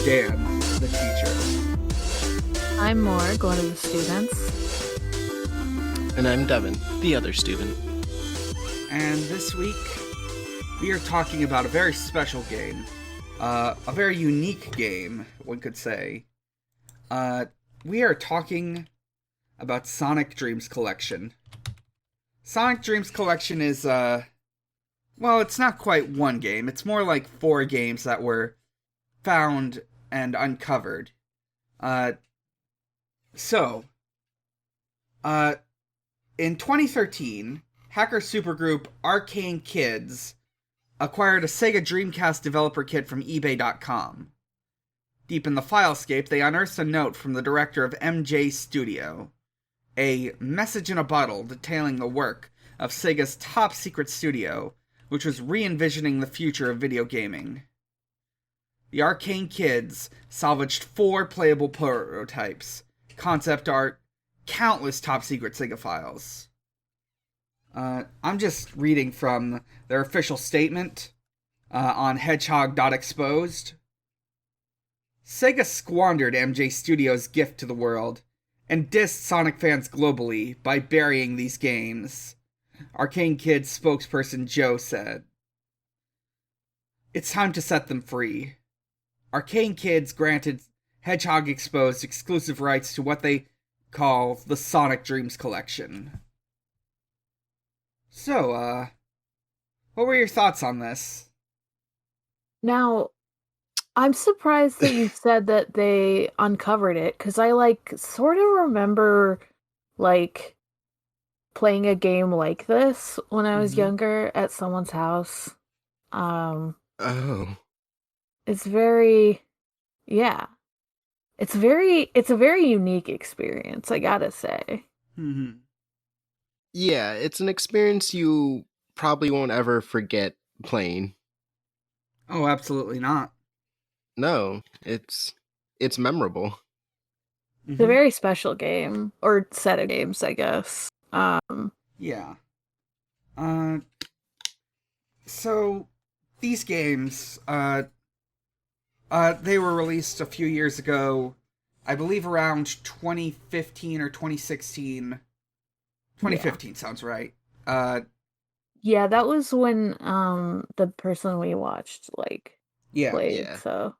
Dan, the teacher. I'm Morg, one of the students. And I'm Devon, the other student. And this week, we are talking about a very special game. A very unique game, one could say. We are talking about Sonic Dreams Collection. Sonic Dreams Collection is, well, it's not quite one game. It's more like 4 games that were found and uncovered. In 2013, hacker supergroup Arcane Kids acquired a Sega Dreamcast developer kit from eBay.com. Deep in the filescape, they unearthed a note from the director of MJ Studio, a message in a bottle detailing the work of Sega's top-secret studio, which was re-envisioning the future of video gaming. The Arcane Kids salvaged 4 playable prototypes, concept art, countless top-secret Sega files. I'm just reading from their official statement on hedgehog.exposed. Sega squandered MJ Studios' gift to the world and dissed Sonic fans globally by burying these games, Arcane Kids spokesperson Joe said. It's time to set them free. Arcane Kids granted Hedgehog Exposed exclusive rights to what they call the Sonic Dreams Collection. So, what were your thoughts on this? Now, I'm surprised that you said that they uncovered it, because I, sort of remember, playing a game like this when I was younger at someone's house. Oh. It's very, yeah. It's a very unique experience, I gotta say. Mm-hmm. Yeah, it's an experience you probably won't ever forget playing. Oh, absolutely not. No, it's memorable. It's a very special game, or set of games, I guess. Yeah. So, these games, they were released a few years ago, I believe around 2015 or 2016. 2015 sounds right. Yeah, that was when the person we watched played. Yeah. So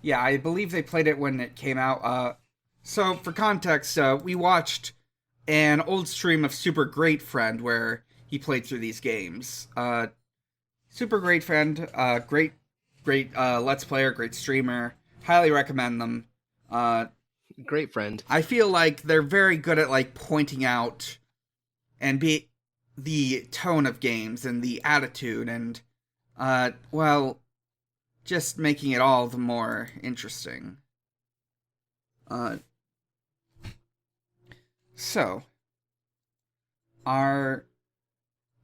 yeah, I believe they played it when it came out. So for context, we watched an old stream of Super Great Friend where he played through these games. Super Great Friend, great Let's Player, great streamer. Highly recommend them. Great friend. I feel like they're very good at pointing out and be the tone of games and the attitude and, just making it all the more interesting.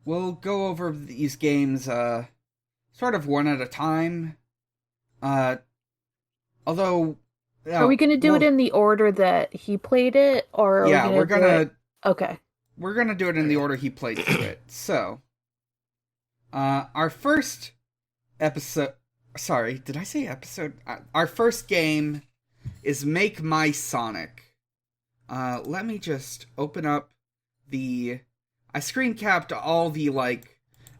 We'll go over these games, sort of one at a time. Although... are we going to do it in the order that he played it, or we're gonna... Okay. We're gonna do it in the order he played through it. So, our first episode... Sorry, did I say episode? Our first game is Make My Sonic. Let me just open up I screen capped all the,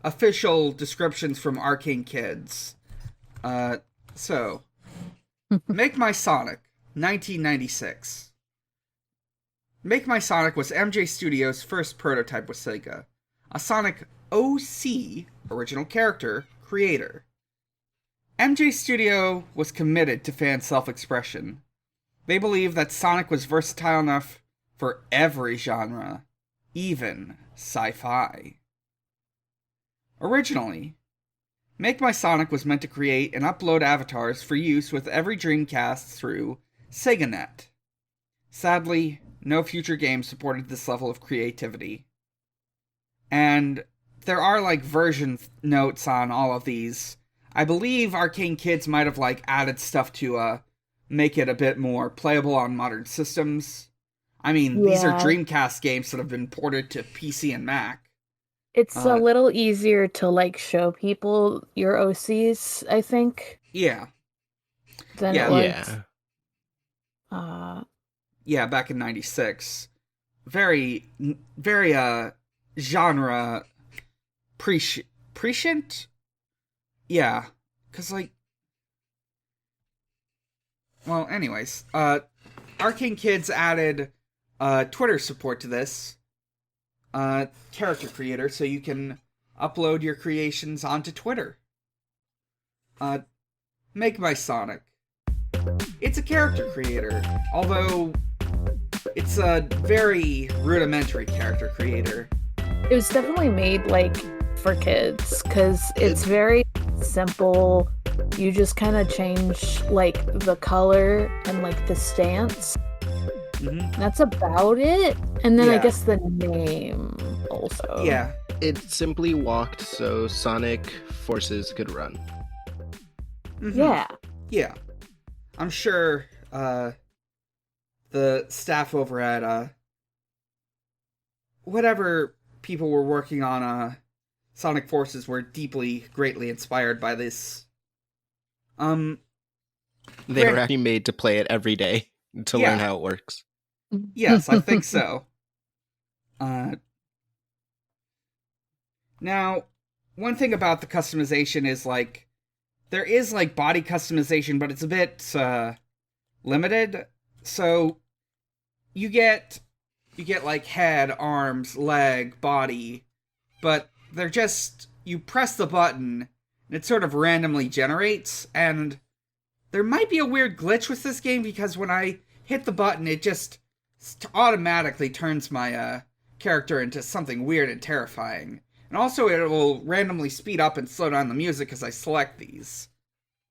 official descriptions from Arcane Kids. So, Make My Sonic, 1996. Make My Sonic was MJ Studios' first prototype with Sega. A Sonic OC, original character, creator. MJ Studio was committed to fan self-expression. They believed that Sonic was versatile enough for every genre, even sci-fi. Originally, Make My Sonic was meant to create and upload avatars for use with every Dreamcast through SegaNet. Sadly, no future game supported this level of creativity. And there are, version notes on all of these. I believe Arcane Kids might have, added stuff to, make it a bit more playable on modern systems. I mean, these are Dreamcast games that have been ported to PC and Mac. It's a little easier to, show people your OCs, I think. Yeah. than Yeah. it was. Yeah. Yeah, back in '96. Very, very genre prescient. Yeah, because like, well, anyways, Arcane Kids added Twitter support to this character creator, so you can upload your creations onto Twitter. Make My Sonic. It's a character creator, although it's a very rudimentary character creator. It was definitely made like for kids because it's very simple. You just kind of change like the color and like the stance. Mm-hmm. That's about it. And then I Yeah. guess the name also. Yeah. It simply walked so Sonic Forces could run. Mhm. Yeah. Yeah. I'm sure the staff over at whatever people were working on Sonic Forces were greatly inspired by this. They were actually made to play it every day to Yeah. learn how it works. Yes, I think so. Now, one thing about the customization is like there is like body customization, but it's a bit limited. So you get like head, arms, leg, body, but they're just you press the button and it sort of randomly generates, and there might be a weird glitch with this game because when I hit the button it just automatically turns my character into something weird and terrifying. And also it will randomly speed up and slow down the music as I select these.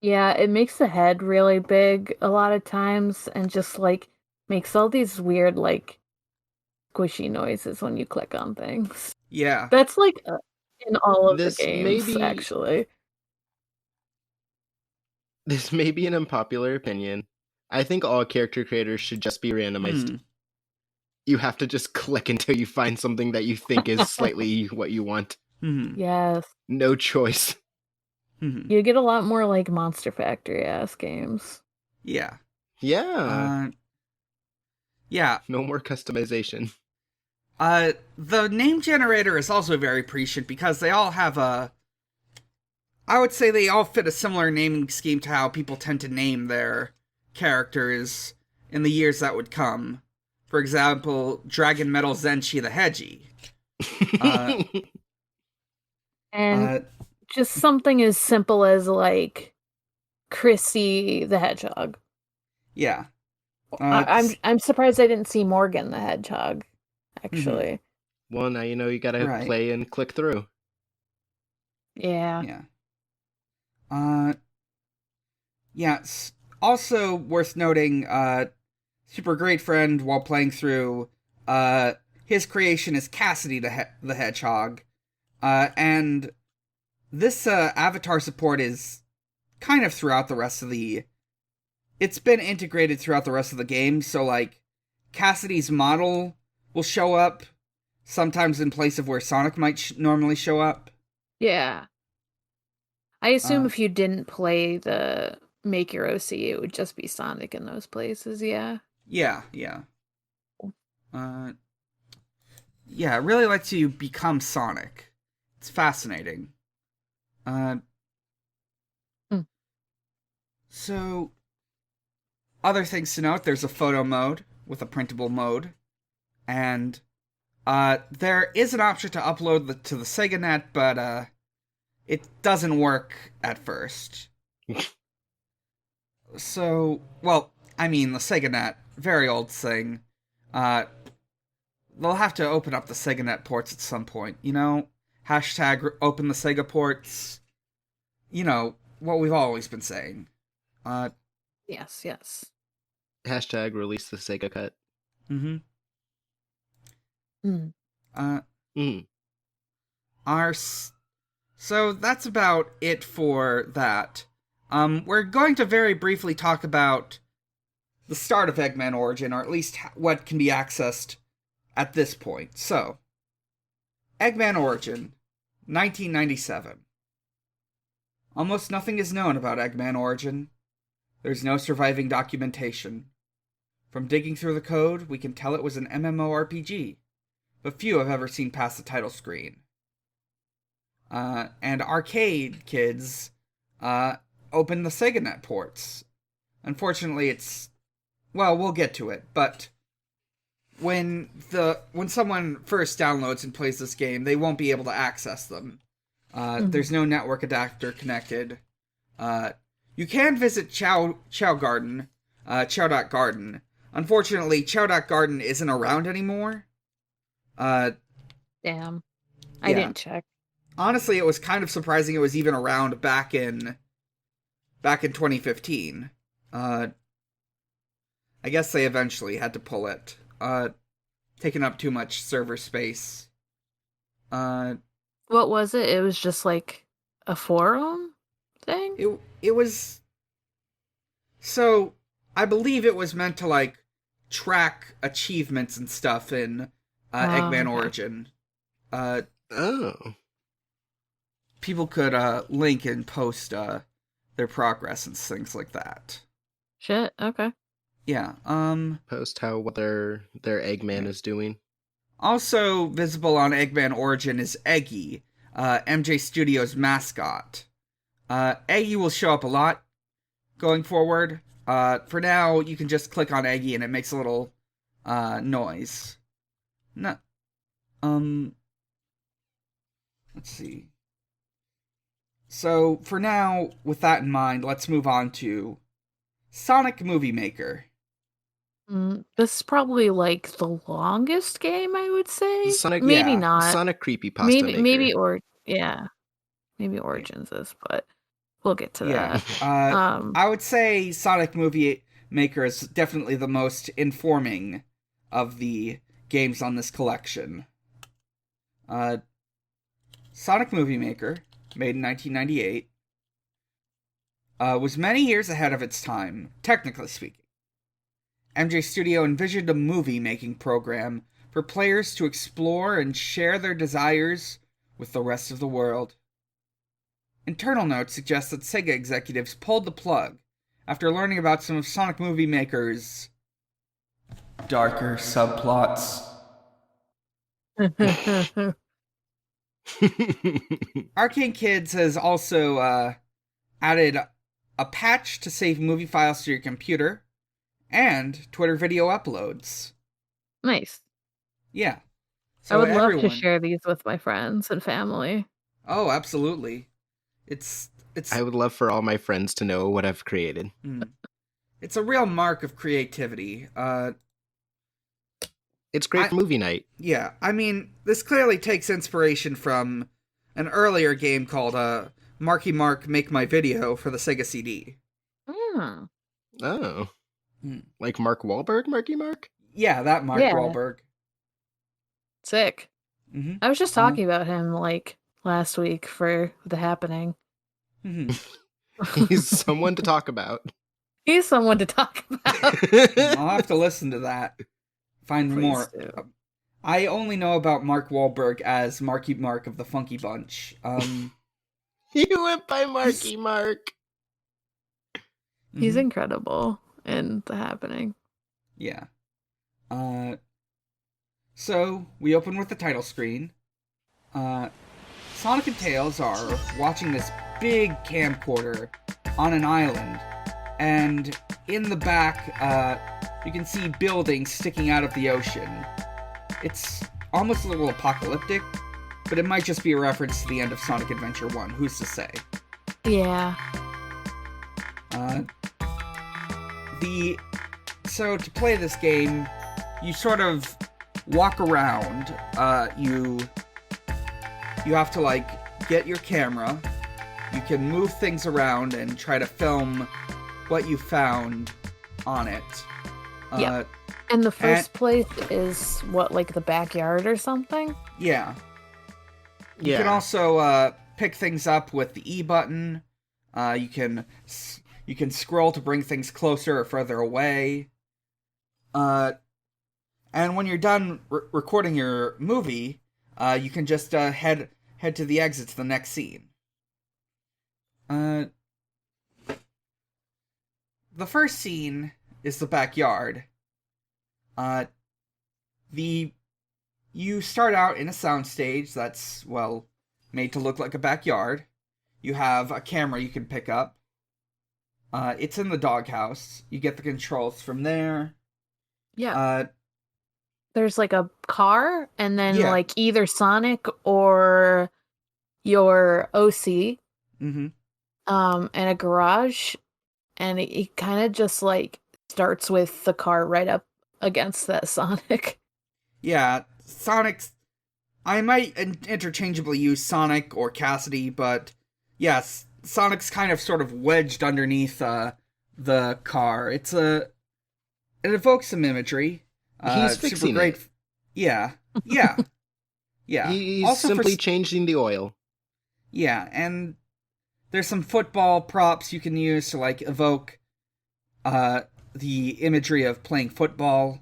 Yeah, it makes the head really big a lot of times and just like makes all these weird like squishy noises when you click on things. Yeah. That's like in all of This the games, maybe- actually. This may be an unpopular opinion. I think all character creators should just be randomized. You have to just click until you find something that you think is slightly what you want. Yes. No choice. You get a lot more like Monster Factory ass games. Yeah. Yeah. Yeah. No more customization. The name generator is also very prescient because they all have I would say they all fit a similar naming scheme to how people tend to name their characters in the years that would come. For example, Dragon Metal Zenshi the Hedgie. And just something as simple as like Chrissy the Hedgehog. Yeah. I'm surprised I didn't see Morgan the Hedgehog, actually. Well, now you know you gotta Right. play and click through. Yeah. Yeah. Yeah. Also worth noting, super great friend while playing through, his creation is Cassidy the Hedgehog. And this avatar support is kind of throughout the rest of the... It's been integrated throughout the rest of the game, so like Cassidy's model will show up sometimes in place of where Sonic might normally show up. Yeah. I assume if you didn't play the Make Your OC, it would just be Sonic in those places, yeah. Yeah. Yeah, it really lets you become Sonic. It's fascinating. So, other things to note, there's a photo mode with a printable mode, and there is an option to upload to the SegaNet, but it doesn't work at first. So, well, I mean, the SegaNet, very old thing. They'll have to open up the SegaNet ports at some point, you know? Hashtag open the Sega ports. You know, what we've always been saying. Yes. Hashtag release the Sega cut. So that's about it for that. We're going to very briefly talk about the start of Eggman Origin, or at least what can be accessed at this point. So, Eggman Origin, 1997. Almost nothing is known about Eggman Origin. There's no surviving documentation. From digging through the code, we can tell it was an MMORPG, but few have ever seen past the title screen. And arcade kids opened the SegaNet ports. Unfortunately, we'll get to it, but when someone first downloads and plays this game, they won't be able to access them. There's no network adapter connected. You can visit Chow Garden, Chow.garden. Unfortunately, Chow.garden isn't around anymore. Damn. I didn't check. Honestly, it was kind of surprising it was even around back in 2015. I guess they eventually had to pull it. Taking up too much server space. What was it? It was just like a forum thing? It was... So, I believe it was meant to, like, track achievements and stuff in Eggman Origin. People could link and post their progress and things like that. Shit, okay. Yeah, Post what their Eggman is doing. Also visible on Eggman Origin is Eggy, MJ Studios' mascot. Eggy will show up a lot going forward. For now, you can just click on Eggy and it makes a little noise. Let's see. So, for now, with that in mind, let's move on to Sonic Movie Maker. This is probably like the longest game, I would say. Sonic, maybe not. Sonic Creepypasta Maker. Maybe Origins is, but we'll get to that. I would say Sonic Movie Maker is definitely the most informing of the games on this collection. Sonic Movie Maker, made in 1998, was many years ahead of its time, technically speaking. MJ Studio envisioned a movie-making program for players to explore and share their desires with the rest of the world. Internal notes suggest that Sega executives pulled the plug after learning about some of Sonic Movie Maker's darker subplots. Arcane Kids has also added a patch to save movie files to your computer and Twitter video uploads. Nice. Yeah. So I would love to share these with my friends and family. Oh, absolutely. I would love for all my friends to know what I've created. It's a real mark of creativity. It's great for movie night. Yeah, I mean, this clearly takes inspiration from an earlier game called Marky Mark Make My Video for the Sega CD. Oh. Like Mark Wahlberg, Marky Mark? Yeah, that Mark Wahlberg. Sick. Mm-hmm. I was just talking about him, like, last week for The Happening. Mm-hmm. He's someone to talk about. He's someone to talk about. I'll have to listen to that. Find Please more. Do. I only know about Mark Wahlberg as Marky Mark of the Funky Bunch. You went by Marky Mark. He's incredible in The Happening. Yeah. So, we open with the title screen. Sonic and Tails are watching this big camcorder on an island. And in the back, you can see buildings sticking out of the ocean. It's almost a little apocalyptic, but it might just be a reference to the end of Sonic Adventure 1. Who's to say? Yeah. So to play this game, you sort of walk around. You have to, like, get your camera. You can move things around and try to film what you found on it. Yeah. And the first place is, what, like the backyard or something? Yeah. You can also pick things up with the E button. You can scroll to bring things closer or further away. And when you're done recording your movie, you can just head to the exit to the next scene. the first scene is the backyard. You start out in a soundstage that's, well, made to look like a backyard. You have a camera you can pick up. It's in the doghouse. You get the controls from there. Yeah. There's like a car, and then Yeah. like either Sonic or your OC. Mm-hmm. And a garage, and it kind of just like starts with the car right up against that Sonic. Yeah, Sonic's... I might interchangeably use Sonic or Cassidy, but yes, Sonic's kind of sort of wedged underneath the car. It evokes some imagery. He's fixing super great. it. Yeah. Yeah. He's Also simply changing the oil. Yeah, and there's some football props you can use to like evoke the imagery of playing football.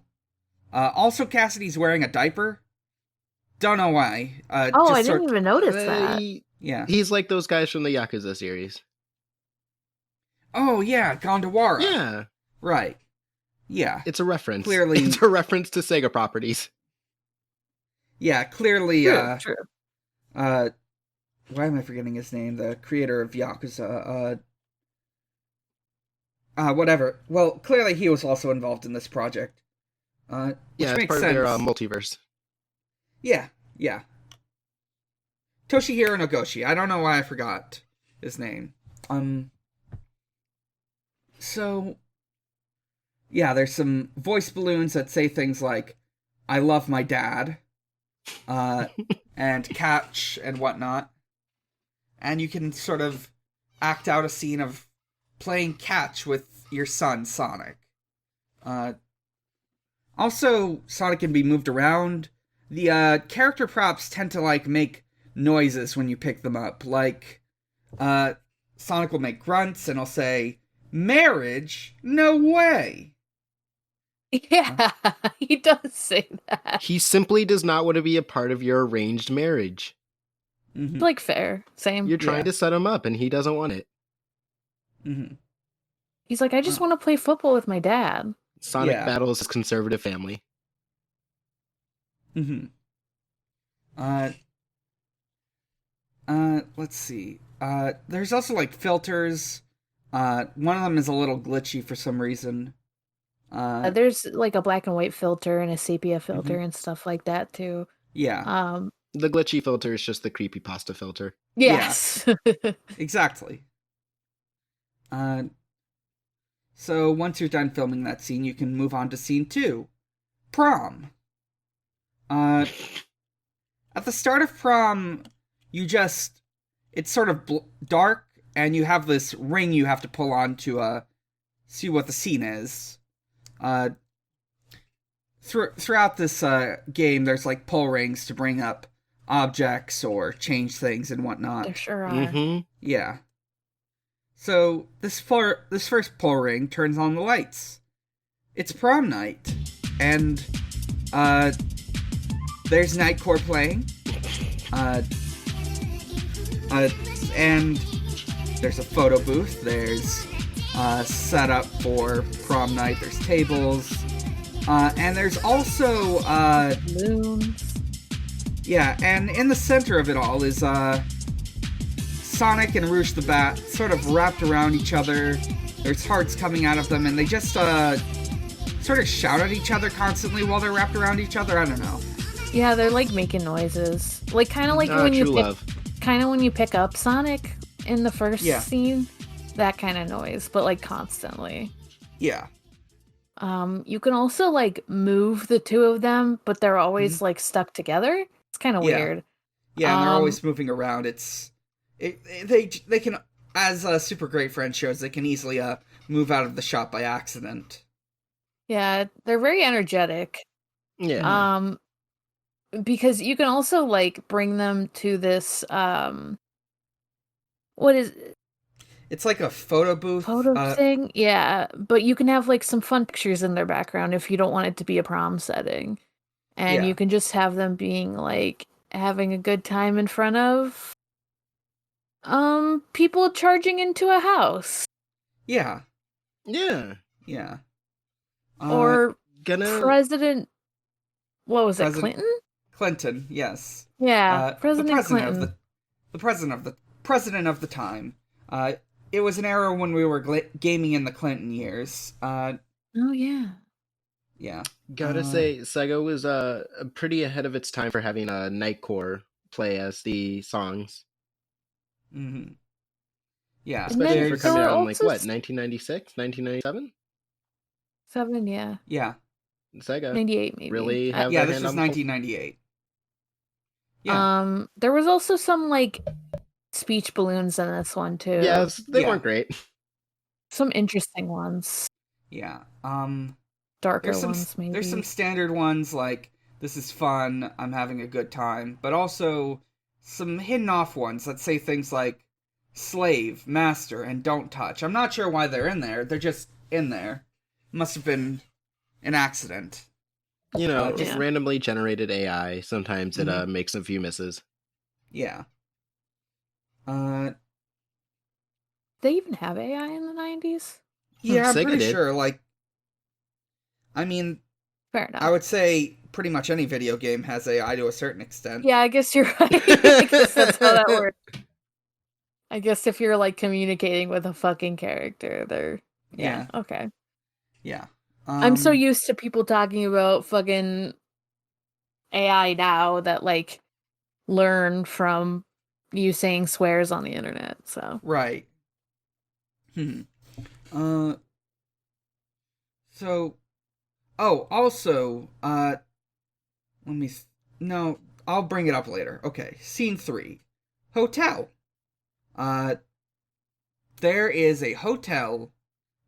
Also, Cassidy's wearing a diaper. Don't know why. I didn't even notice that. Yeah. He's like those guys from the Yakuza series. Oh, yeah, Gondawara. Yeah. Right. Yeah. It's a reference. Clearly. It's a reference to Sega properties. Yeah, clearly. True. Why am I forgetting his name? The creator of Yakuza. Whatever. Well, clearly he was also involved in this project. Yeah, Which it's makes part sense. of their multiverse. Yeah. Toshihiro Nagoshi. I don't know why I forgot his name. So, yeah, there's some voice balloons that say things like, "I love my dad," and "catch" and whatnot. And you can sort of act out a scene of playing catch with your son, Sonic. Also, Sonic can be moved around. The character props tend to like make noises when you pick them up. Like, Sonic will make grunts and he'll say, "Marriage? No way!" Yeah, he does say that. He simply does not want to be a part of your arranged marriage. Mm-hmm. Like, fair. Same. You're trying to set him up, and he doesn't want it. Mm-hmm. He's like, I just want to play football with my dad. Sonic Yeah. battles his conservative family. Mm-hmm. Let's see. There's also, like, filters. One of them is a little glitchy for some reason. There's like a black and white filter and a sepia filter and stuff like that too. Yeah. The glitchy filter is just the creepypasta filter. Yes. Exactly. So once you're done filming that scene, you can move on to scene 2. Prom. At the start of prom, it's sort of dark, and you have this ring you have to pull on to see what the scene is. Throughout this game, there's like pull rings to bring up objects or change things and whatnot. There sure are. Mm-hmm. Yeah. So this first pull ring turns on the lights. It's prom night, and there's Nightcore playing. And there's a photo booth. There's set up for prom night. There's tables, and there's also Balloons. yeah. And in the center of it all is Sonic and Rouge the Bat, sort of wrapped around each other. There's hearts coming out of them, and they just sort of shout at each other constantly while they're wrapped around each other. I don't know. Yeah, they're like making noises, like kind of like when you pick up Sonic in the first scene, that kind of noise, but like constantly. Yeah. You can also like move the two of them, but they're always like stuck together. It's kind of weird. Yeah, and they're always moving around. They can, as Super Great Friend shows, they can easily move out of the shot by accident. Yeah, they're very energetic. Yeah. Because you can also like bring them to this what is It's like a photo booth thing? Yeah, but you can have like some fun pictures in their background if you don't want it to be a prom setting. And you can just have them being like having a good time in front of people charging into a house. Yeah. Yeah. Yeah. Or Gonna President... What was it, President- Clinton? Clinton, yes. Yeah, President Clinton. The president of the time. It was an era when we were gaming in the Clinton years. Oh, yeah. Yeah. gotta say, Sega was pretty ahead of its time for having a Nightcore play as the songs. Mm-hmm. Yeah. Especially for coming there out in, also 1996, 1997? 7, yeah. Yeah. Sega 98, maybe. really have Yeah, their this hand was on the pulse. 1998. Yeah. There was also some, speech balloons in this one, too. Yes, they Yeah. weren't great. Some interesting ones. Yeah. Darker ones, maybe. There's some standard ones like, this is fun, I'm having a good time, but also some hidden off ones that say things like slave, master, and don't touch. I'm not sure why they're in there. They're just in there. Must have been an accident. Just randomly generated AI. Sometimes it makes a few misses. Yeah. They even have AI in the 90s? Yeah, I'm Sega pretty did. sure, I mean, Fair enough. I would say pretty much any video game has AI to a certain extent. Yeah, I guess you're right. I guess that's how that works. I guess if you're, communicating with a fucking character, they're... Yeah, okay. Yeah. I'm so used to people talking about fucking AI now that, learn from you saying swears on the internet, so... Right. Also, no, I'll bring it up later. Okay, scene 3. Hotel. There is a hotel,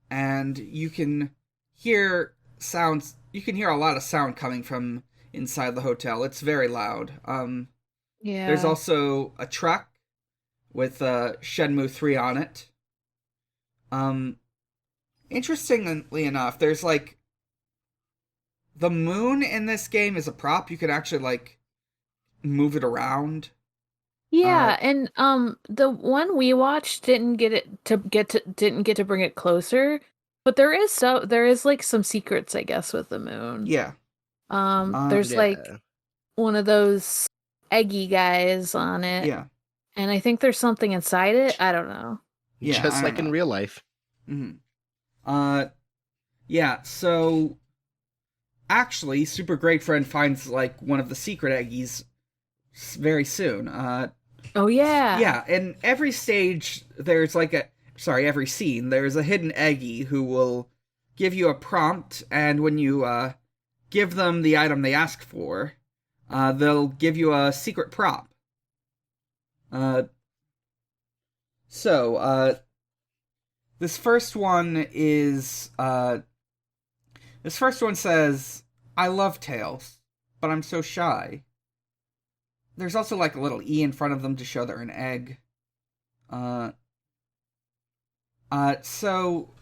and you can hear sounds, you can hear a lot of sound coming from inside the hotel. It's very loud. Yeah. There's also a truck with Shenmue 3 on it. Interestingly enough, there's the moon in this game is a prop. You can actually move it around. Yeah, and the one we watched didn't get to bring it closer, but there is some secrets, I guess, with the moon. Yeah. There's one of those eggy guys on it. Yeah. And I think there's something inside it. I don't know. Yeah, Just like in real life. Mm-hmm. Yeah, so actually, Super Great Friend finds one of the secret eggies very soon. Oh yeah. Yeah, in every stage there's every scene there's a hidden eggie who will give you a prompt, and when you give them the item they ask for, they'll give you a secret prop. This first one says, I love Tails, but I'm so shy. There's also a little E in front of them to show they're an egg. So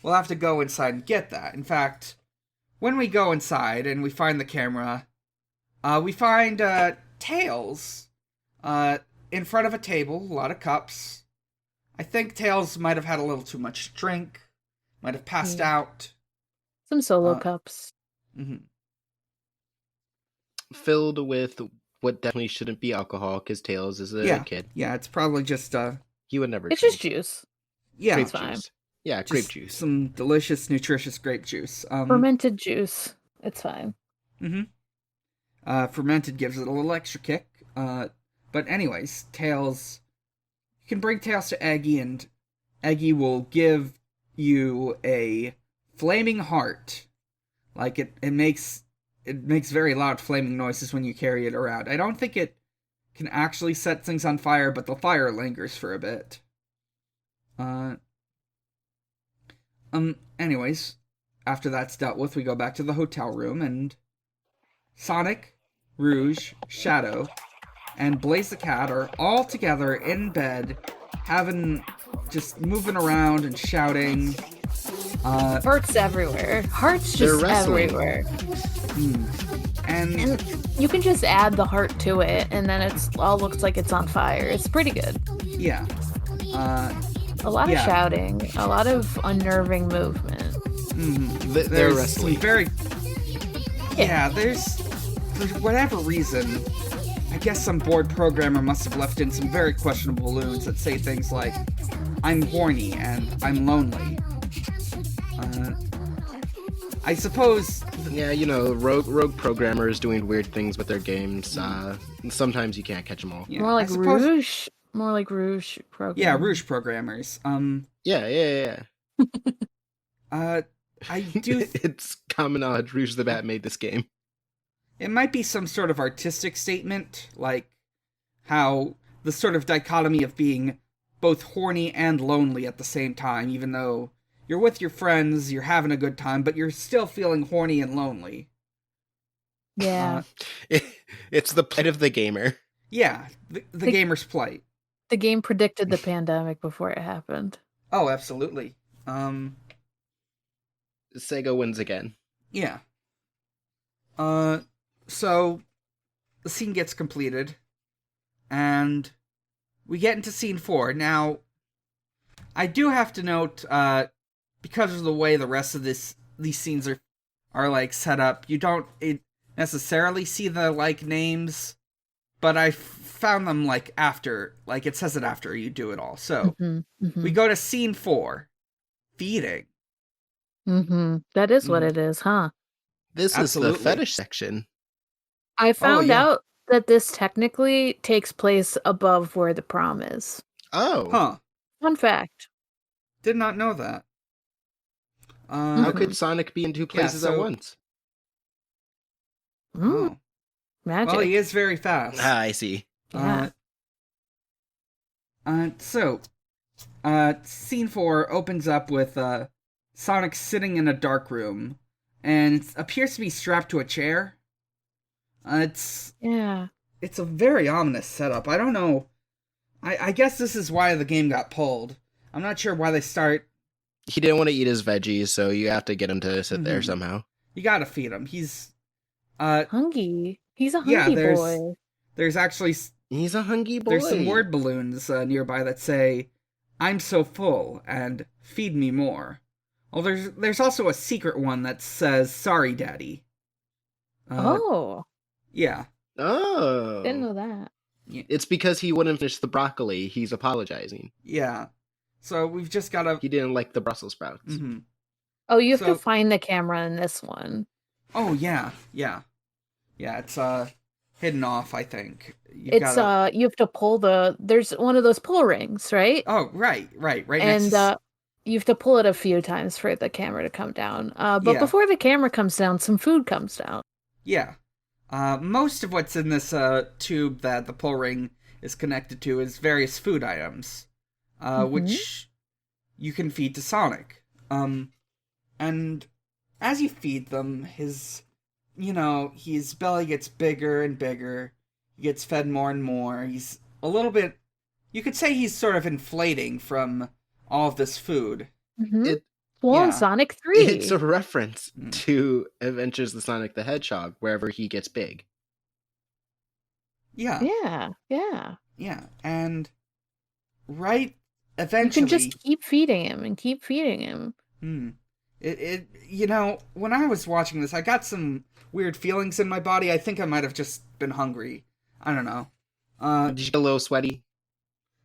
we'll have to go inside and get that. In fact, when we go inside and we find the camera, we find Tails in front of a table, a lot of cups. I think Tails might have had a little too much to drink, might have passed out. Some solo cups. Mm-hmm. Filled with what definitely shouldn't be alcohol, because Tails is a kid. Yeah, it's probably just he would never. It's drink. just juice. Yeah, grape it's fine. juice. Yeah, grape juice. Some delicious, nutritious grape juice. Fermented juice. It's fine. Mm-hmm. Fermented gives it a little extra kick. But anyways, Tails, you can bring Tails to Eggy, and Eggy will give you a flaming heart. It makes very loud flaming noises when you carry it around. I don't think it can actually set things on fire, but the fire lingers for a bit. Anyways, after that's dealt with, we go back to the hotel room, and Sonic, Rouge, Shadow, and Blaze the Cat are all together in bed, just moving around and shouting. Hearts everywhere. Hearts just everywhere. And you can just add the heart to it, and then it's all looks like it's on fire. It's pretty good. Yeah. A lot Yeah. of shouting, a lot of unnerving movement. They're There's wrestling. some very there's for whatever reason, I guess some board programmer must have left in some very questionable balloons that say things like, "I'm horny" and "I'm lonely." I suppose. Yeah, rogue programmers doing weird things with their games. Sometimes you can't catch them all. Yeah, More like I suppose, Rouge. More like Rouge program. Yeah, Rouge programmers. Yeah. I do. It's common knowledge Rouge the Bat made this game. It might be some sort of artistic statement, like how the sort of dichotomy of being both horny and lonely at the same time, even though you're with your friends, you're having a good time, but you're still feeling horny and lonely. Yeah. It's the plight of the gamer. Yeah, the gamer's plight. The game predicted the pandemic before it happened. Oh, absolutely. Sega wins again. Yeah. So the scene gets completed, and we get into scene 4. Now, I do have to note, because of the way the rest of these scenes are like set up, you don't necessarily see the like names, but I found them like after, like it says it after you do it all. So we go to scene 4, feeding. That is what it is, huh? This Absolutely. is the fetish section. I found yeah. out that this technically takes place above where the prom is. Oh. Huh. Fun fact. Did not know that. How could Sonic be in two places at once? Oh. Magic. Well, he is very fast. I see. Yeah. Scene 4 opens up with Sonic sitting in a dark room, and it appears to be strapped to a chair. It's a very ominous setup. I don't know. I guess this is why the game got pulled. I'm not sure why they start. He didn't want to eat his veggies, so you have to get him to sit there somehow. You gotta feed him. He's hungry. He's a hungry boy. There's actually he's a hungry boy. There's some word balloons nearby that say, "I'm so full" and "Feed me more." Well, there's also a secret one that says, "Sorry, Daddy." Yeah. Oh. Didn't know that. It's because he wouldn't finish the broccoli. He's apologizing. Yeah. So we've just gotta... He didn't like the Brussels sprouts. Mm-hmm. Oh, you have to find the camera in this one. Oh, yeah. Yeah, it's hidden off, I think. You have to pull there's one of those pull rings, right? Oh, right and next you have to pull it a few times for the camera to come down. But before the camera comes down, some food comes down. Yeah. Most of what's in this tube that the pull ring is connected to is various food items, which you can feed to Sonic. And as you feed them, his belly gets bigger and bigger. He gets fed more and more. He's a little bit... You could say he's sort of inflating from all of this food. In Sonic 3. It's a reference to Adventures of Sonic the Hedgehog, wherever he gets big. Yeah. Yeah. And eventually... You can just keep feeding him and keep feeding him. When I was watching this, I got some weird feelings in my body. I think I might have just been hungry. I don't know. Did you get a little sweaty?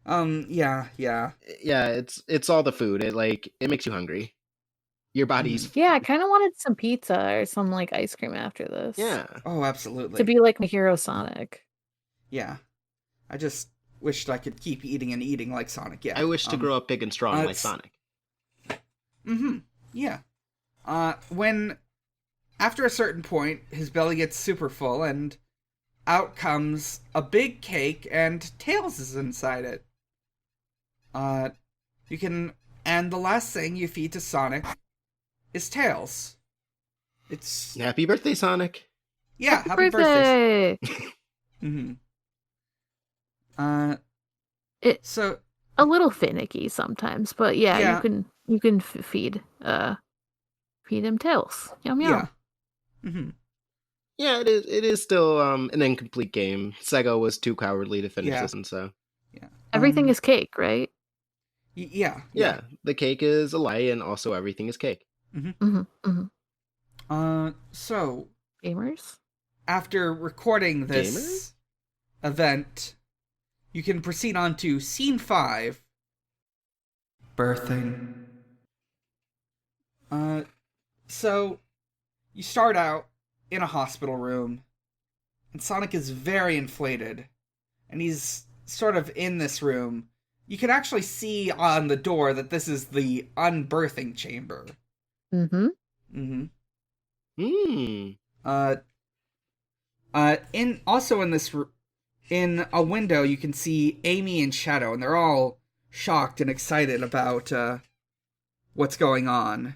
Yeah. Yeah, it's all the food. It makes you hungry. Your body's... Yeah, I kind of wanted some pizza or some, ice cream after this. Yeah. Oh, absolutely. To be like my hero Sonic. Yeah. I just wished I could keep eating and eating like Sonic, yeah. I wish to grow up big and strong like Sonic. Yeah. When, after a certain point, his belly gets super full, and out comes a big cake, and Tails is inside it. And the last thing you feed to Sonic is Tails. It's... Happy birthday, Sonic! Yeah, happy birthday! It's a little finicky sometimes, but yeah. you can feed him Tails. Yum yum. Yeah. Yeah, it is still an incomplete game. Sega was too cowardly to finish this, and so yeah. Everything is cake, right? Yeah. Yeah, the cake is a lie, and also everything is cake. So Gamers? after recording this Gamers? event, you can proceed on to scene 5. Birthing. So you start out in a hospital room, and Sonic is very inflated, and he's sort of in this room. You can actually see on the door that this is the unbirthing chamber. Mm-hmm. Mm-hmm. Hmm. In also in this in a window, you can see Amy and Shadow, and they're all shocked and excited about what's going on.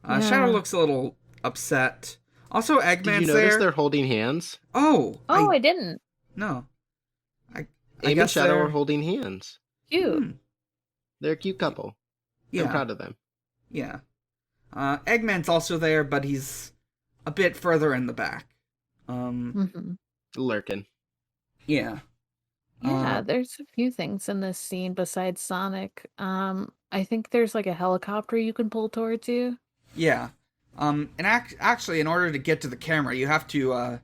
Shadow looks a little upset. Also, Eggman's Did you notice there. they're holding hands? Oh, I didn't. no. I Amy guess and Shadow they're are holding hands. Cute. They're a cute couple. Yeah. I'm proud of them. Yeah. Eggman's also there, but he's a bit further in the back. Lurking. Yeah. Yeah, there's a few things in this scene besides Sonic. I think there's like a helicopter you can pull towards you. Yeah. And actually, in order to get to the camera, you have to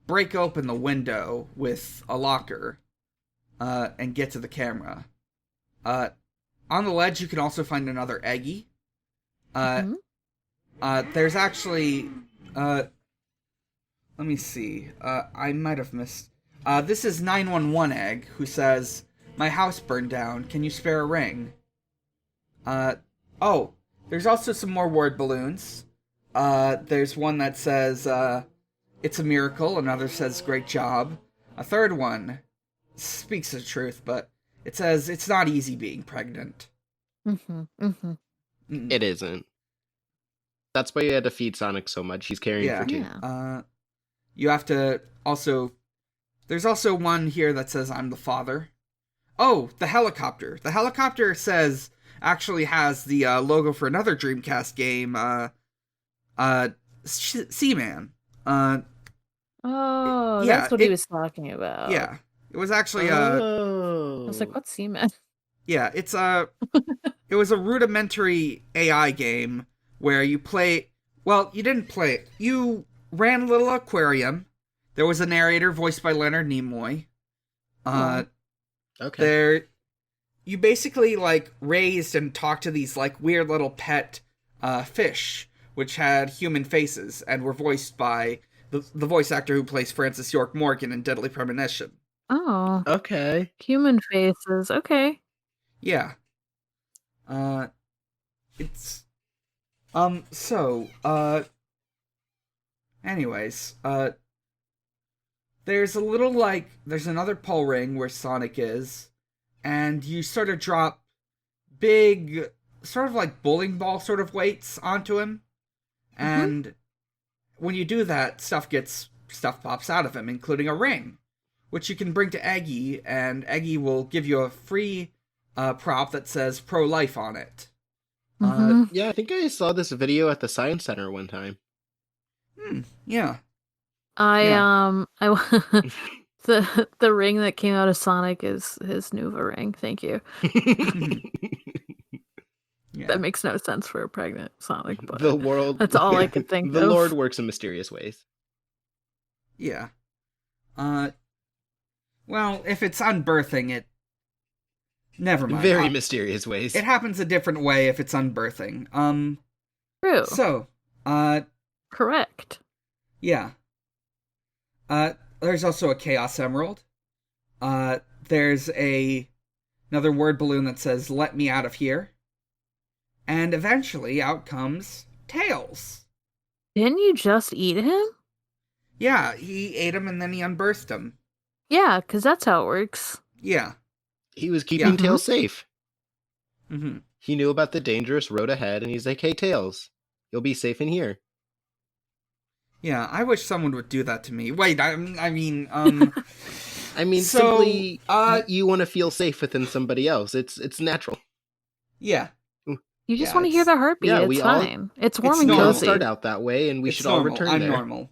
break open the window with a locker and get to the camera. On the ledge, you can also find another Eggy. There's actually... let me see. I might have missed... this is 911 Egg, who says, "My house burned down. Can you spare a ring?" Oh, there's also some more word balloons. There's one that says, "It's a miracle." Another says, "Great job." A third one speaks the truth, but it says, "It's not easy being pregnant." It isn't. That's why you had to feed Sonic so much. He's carrying for 2. Yeah. You have to also... There's also one here that says, "I'm the father." Oh, the helicopter. The helicopter actually has the logo for another Dreamcast game, Seaman. That's what he was talking about. Yeah. It was actually, I was like, what's Seaman? Yeah, it's it was a rudimentary AI game where you play... Well, you didn't play it. You ran a little aquarium. There was a narrator voiced by Leonard Nimoy. Okay. There, you basically like raised and talked to these like weird little pet fish, which had human faces and were voiced by the voice actor who plays Francis York Morgan in Deadly Premonition. Oh. Okay. Human faces. Okay. Yeah. It's anyways, there's another pull ring where Sonic is, and you sort of drop big, sort of like bowling ball sort of weights onto him, and when you do that, stuff pops out of him, including a ring, which you can bring to Eggy, and Eggy will give you a free prop that says pro-life on it. Yeah, I think I saw this video at the Science Center one time. Yeah. The ring that came out of Sonic is his Nuva ring. Thank you. Yeah. That makes no sense for a pregnant Sonic, but The world... that's all I could think the of. Lord works in mysterious ways. Yeah. Well, if it's unbirthing, it... Never mind. Very mysterious ways. It happens a different way if it's unbirthing. True. So, correct. Yeah. There's also a Chaos Emerald. There's another word balloon that says, "Let me out of here." And eventually out comes Tails. Didn't you just eat him? Yeah, he ate him and then he unbirthed him. Yeah, because that's how it works. Yeah. He was keeping Tails safe. Mm-hmm. He knew about the dangerous road ahead, and he's like, "Hey, Tails, you'll be safe in here." Yeah, I wish someone would do that to me. Wait, I mean, simply, you want to feel safe within somebody else. It's natural. Yeah. You just want to hear their heartbeat. Yeah, it's fine. It's warm it's and We all cozy. start out that way, and we should all return I'm there. normal.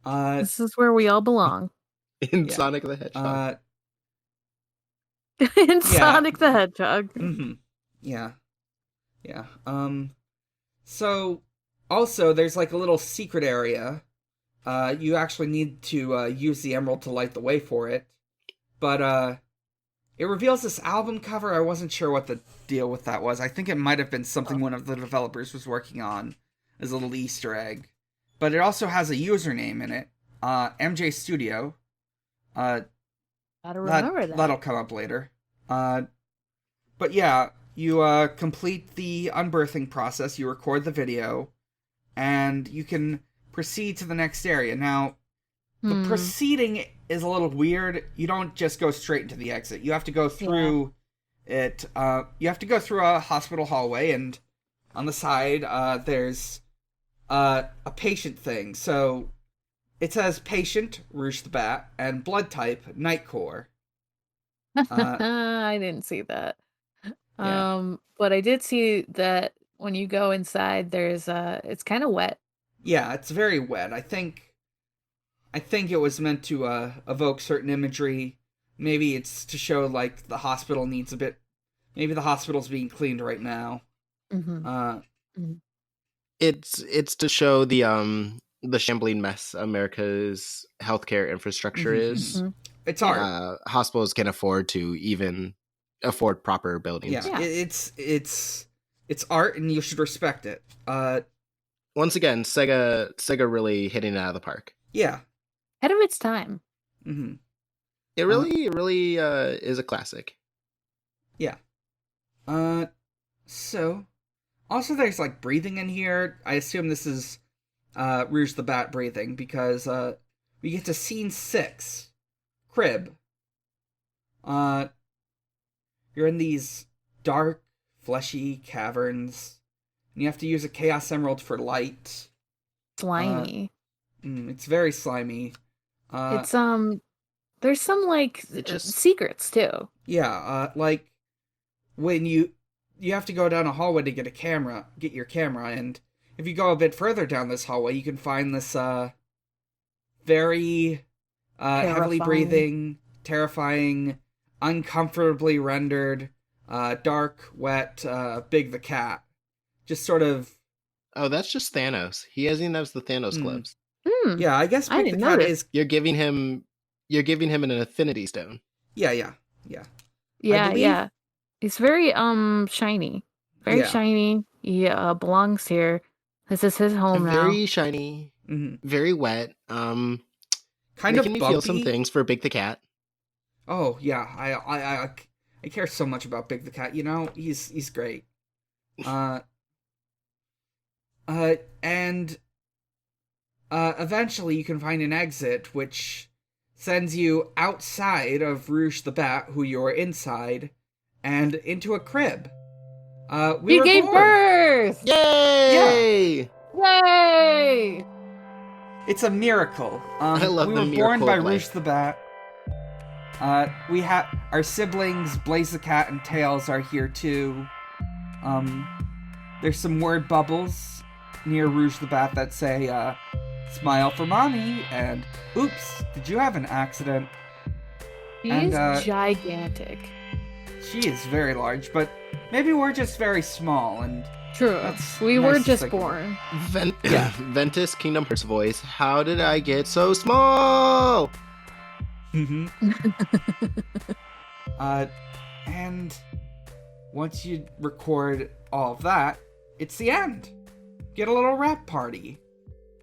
This is where we all belong. In Sonic the Hedgehog. in Sonic the Hedgehog. Yeah. Yeah. So, also, there's like a little secret area. You actually need to use the emerald to light the way for it. But, it reveals this album cover. I wasn't sure what the deal with that was. I think it might have been something one of the developers was working on as a little Easter egg. But it also has a username in it. MJ Studio. Gotta remember that. That'll come up later. But yeah, you complete the unbirthing process, you record the video, and you can proceed to the next area. Now, the proceeding is a little weird. You don't just go straight into the exit. You have to go through it. You have to go through a hospital hallway, and on the side, there's a patient thing. So it says patient, Rouge the Bat, and blood type, Nightcore. I didn't see that. Yeah. But I did see that when you go inside, there's it's kind of wet. Yeah, it's very wet. I think it was meant to evoke certain imagery. Maybe it's to show like the hospital needs a bit. Maybe the hospital's being cleaned right now. It's to show the shambling mess America's healthcare infrastructure is. It's art. Hospitals can afford to even afford proper buildings. Yeah. It's art, and you should respect it. Once again, Sega really hitting it out of the park. Yeah. Ahead of its time. It really is a classic. Yeah. So, also there's like breathing in here. I assume this is Rouge the Bat breathing, because we get to scene 6, Crib. You're in these dark, fleshy caverns, and you have to use a Chaos Emerald for light. Slimy. It's very slimy. It's there's some like secrets too. Yeah, like when you have to go down a hallway to get your camera, and if you go a bit further down this hallway, you can find this very heavily breathing, terrifying, uncomfortably rendered, dark, wet, Big the Cat. Just sort of... Oh, that's just Thanos. He hasn't has the Thanos gloves. Yeah, I guess Big the Cat is... You're giving him an Infinity Stone. Yeah. Yeah. He's very shiny. Very shiny. He belongs here. This is his home now. Very shiny. Very wet. Kind making of me bumpy. feel some things for Big the Cat. Oh yeah, I care so much about Big the Cat. You know, he's great. And eventually you can find an exit which sends you outside of Rouge the Bat, who you're inside, and into a crib. We gave birth! Yay! Yay! It's a miracle. I love we the were miracle born by of life. Rouge the Bat. We have our siblings, Blaze the Cat and Tails, are here too. There's some word bubbles near Rouge the Bat that say, "Smile for mommy," and "Oops, did you have an accident?" She's gigantic. She is very large, but maybe we're just very small, and true. We were just born. Ventus Kingdom Hearts voice. How did I get so small? And once you record all of that, it's the end. Get a little rap party.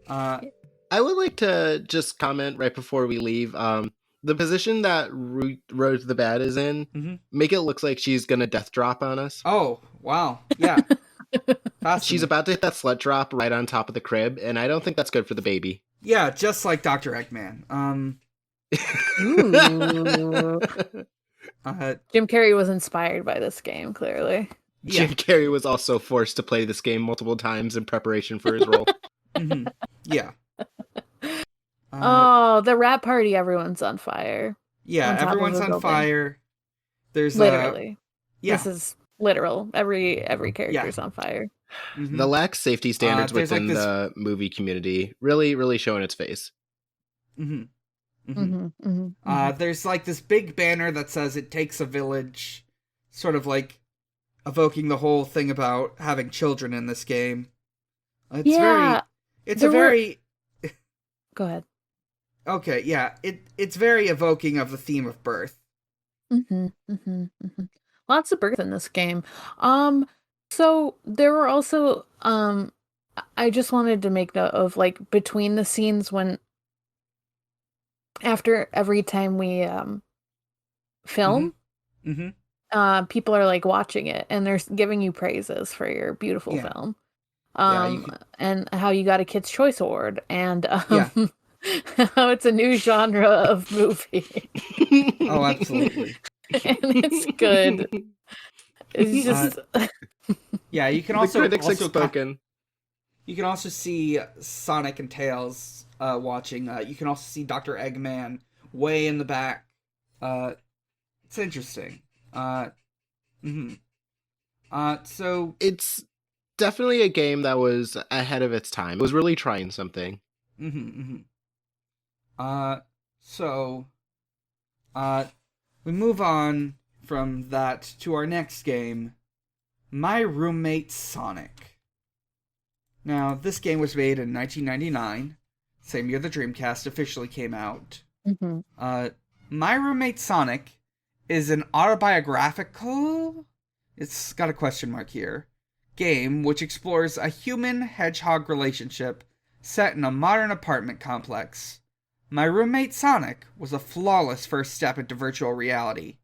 I would like to just comment right before we leave. The position that Rouge the Bat is in, make it look like she's gonna death drop on us. Oh, wow. Yeah. She's about to hit that slut drop right on top of the crib, and I don't think that's good for the baby. Yeah, just like Dr. Eggman. Jim Carrey was inspired by this game, clearly. Jim Carrey was also forced to play this game multiple times in preparation for his role. Yeah. Oh, the rap party, everyone's on fire. Yeah, everyone's on fire. There's literally. This is literal. Every character's on fire. The lack of safety standards within the movie community really showing its face. There's like this big banner that says "It takes a village," sort of like evoking the whole thing about having children in this game. It's Yeah, it's a there were. very Go ahead. okay, yeah. It's very evoking of the theme of birth. Lots of birth in this game. Um, so there were also I just wanted to make note of like between the scenes when after every time we film, people are like watching it and they're giving you praises for your beautiful film. And how you got a Kids' Choice Award and how it's a new genre of movie. Oh, absolutely. And it's good. It's just yeah, you can also the critics have spoken. You can also see Sonic and Tails watching. You can also see Dr. Eggman way in the back. It's interesting. So it's definitely a game that was ahead of its time. It was really trying something. So we move on from that to our next game, My Roommate Sonic. Now, this game was made in 1999, same year the Dreamcast officially came out. My Roommate Sonic is an autobiographical, it's got a question mark here, game which explores a human-hedgehog relationship set in a modern apartment complex. My Roommate Sonic was a flawless first step into virtual reality.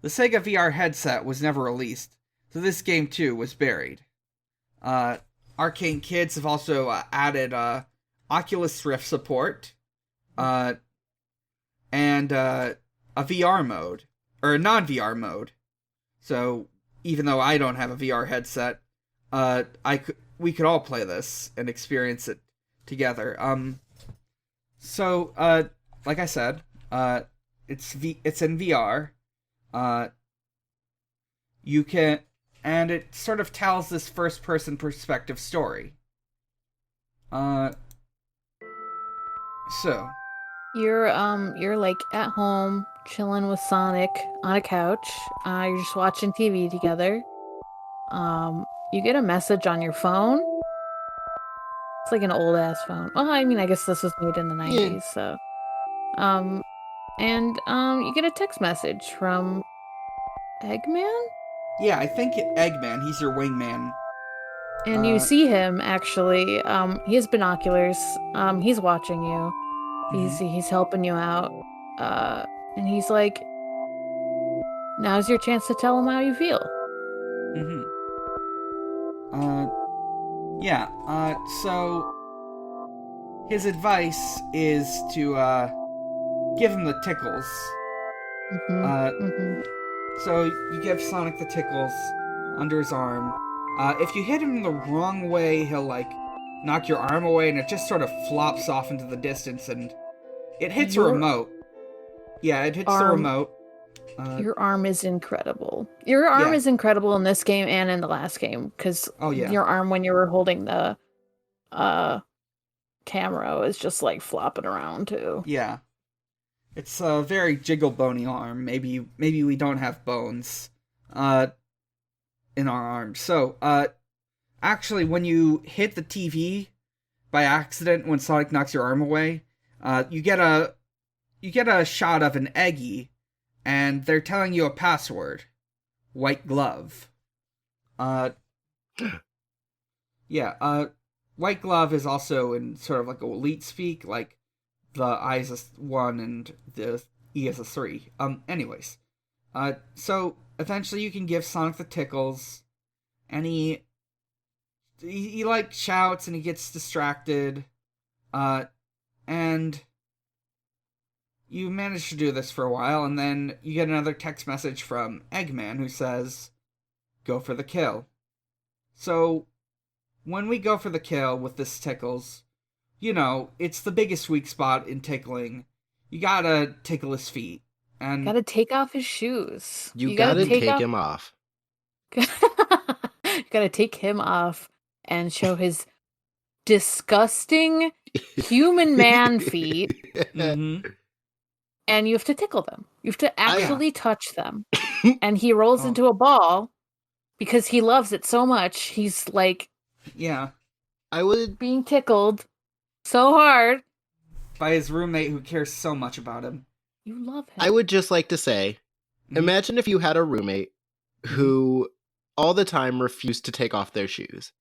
The Sega VR headset was never released, so this game too was buried. Arcane Kids have also added Oculus Rift support, and a VR mode, or a non-VR mode. So even though I don't have a VR headset, we could all play this and experience it together. So like I said, it's in VR. You can, and it sort of tells this first-person perspective story. So you're like at home chilling with Sonic on a couch. You're just watching TV together. You get a message on your phone. It's like an old ass phone. Well, I mean, I guess this was made in the 90s, so. And you get a text message from Eggman? Yeah, I think Eggman, he's your wingman. And you see him actually. He has binoculars. He's watching you. He's helping you out. And he's like, now's your chance to tell him how you feel. So his advice is to give him the tickles. So you give Sonic the tickles under his arm. If you hit him the wrong way, he'll like knock your arm away and it just sort of flops off into the distance and it hits a remote. Yeah, it hits the remote. Your arm is incredible. Your arm is incredible in this game and in the last game, because your arm when you were holding the camera is just like flopping around too. Yeah. It's a very jiggle-bony arm. Maybe we don't have bones in our arms. So, actually, when you hit the TV by accident when Sonic knocks your arm away, you get a shot of an Eggy, and they're telling you a password. White glove. White glove is also in sort of like elite speak, like the I is a 1 and the E is a 3. Anyways. So, eventually you can give Sonic the tickles, and he like shouts and he gets distracted, and you manage to do this for a while, and then you get another text message from Eggman who says, go for the kill. So, when we go for the kill with this tickles, you know, it's the biggest weak spot in tickling. You gotta tickle his feet. And gotta take off his shoes. You gotta take him off. You gotta take him off and show his disgusting human man feet. and you have to tickle them. You have to actually touch them. And he rolls into a ball because he loves it so much. He's like, I would being tickled so hard by his roommate who cares so much about him. You love him. I would just like to say, imagine if you had a roommate who all the time refused to take off their shoes.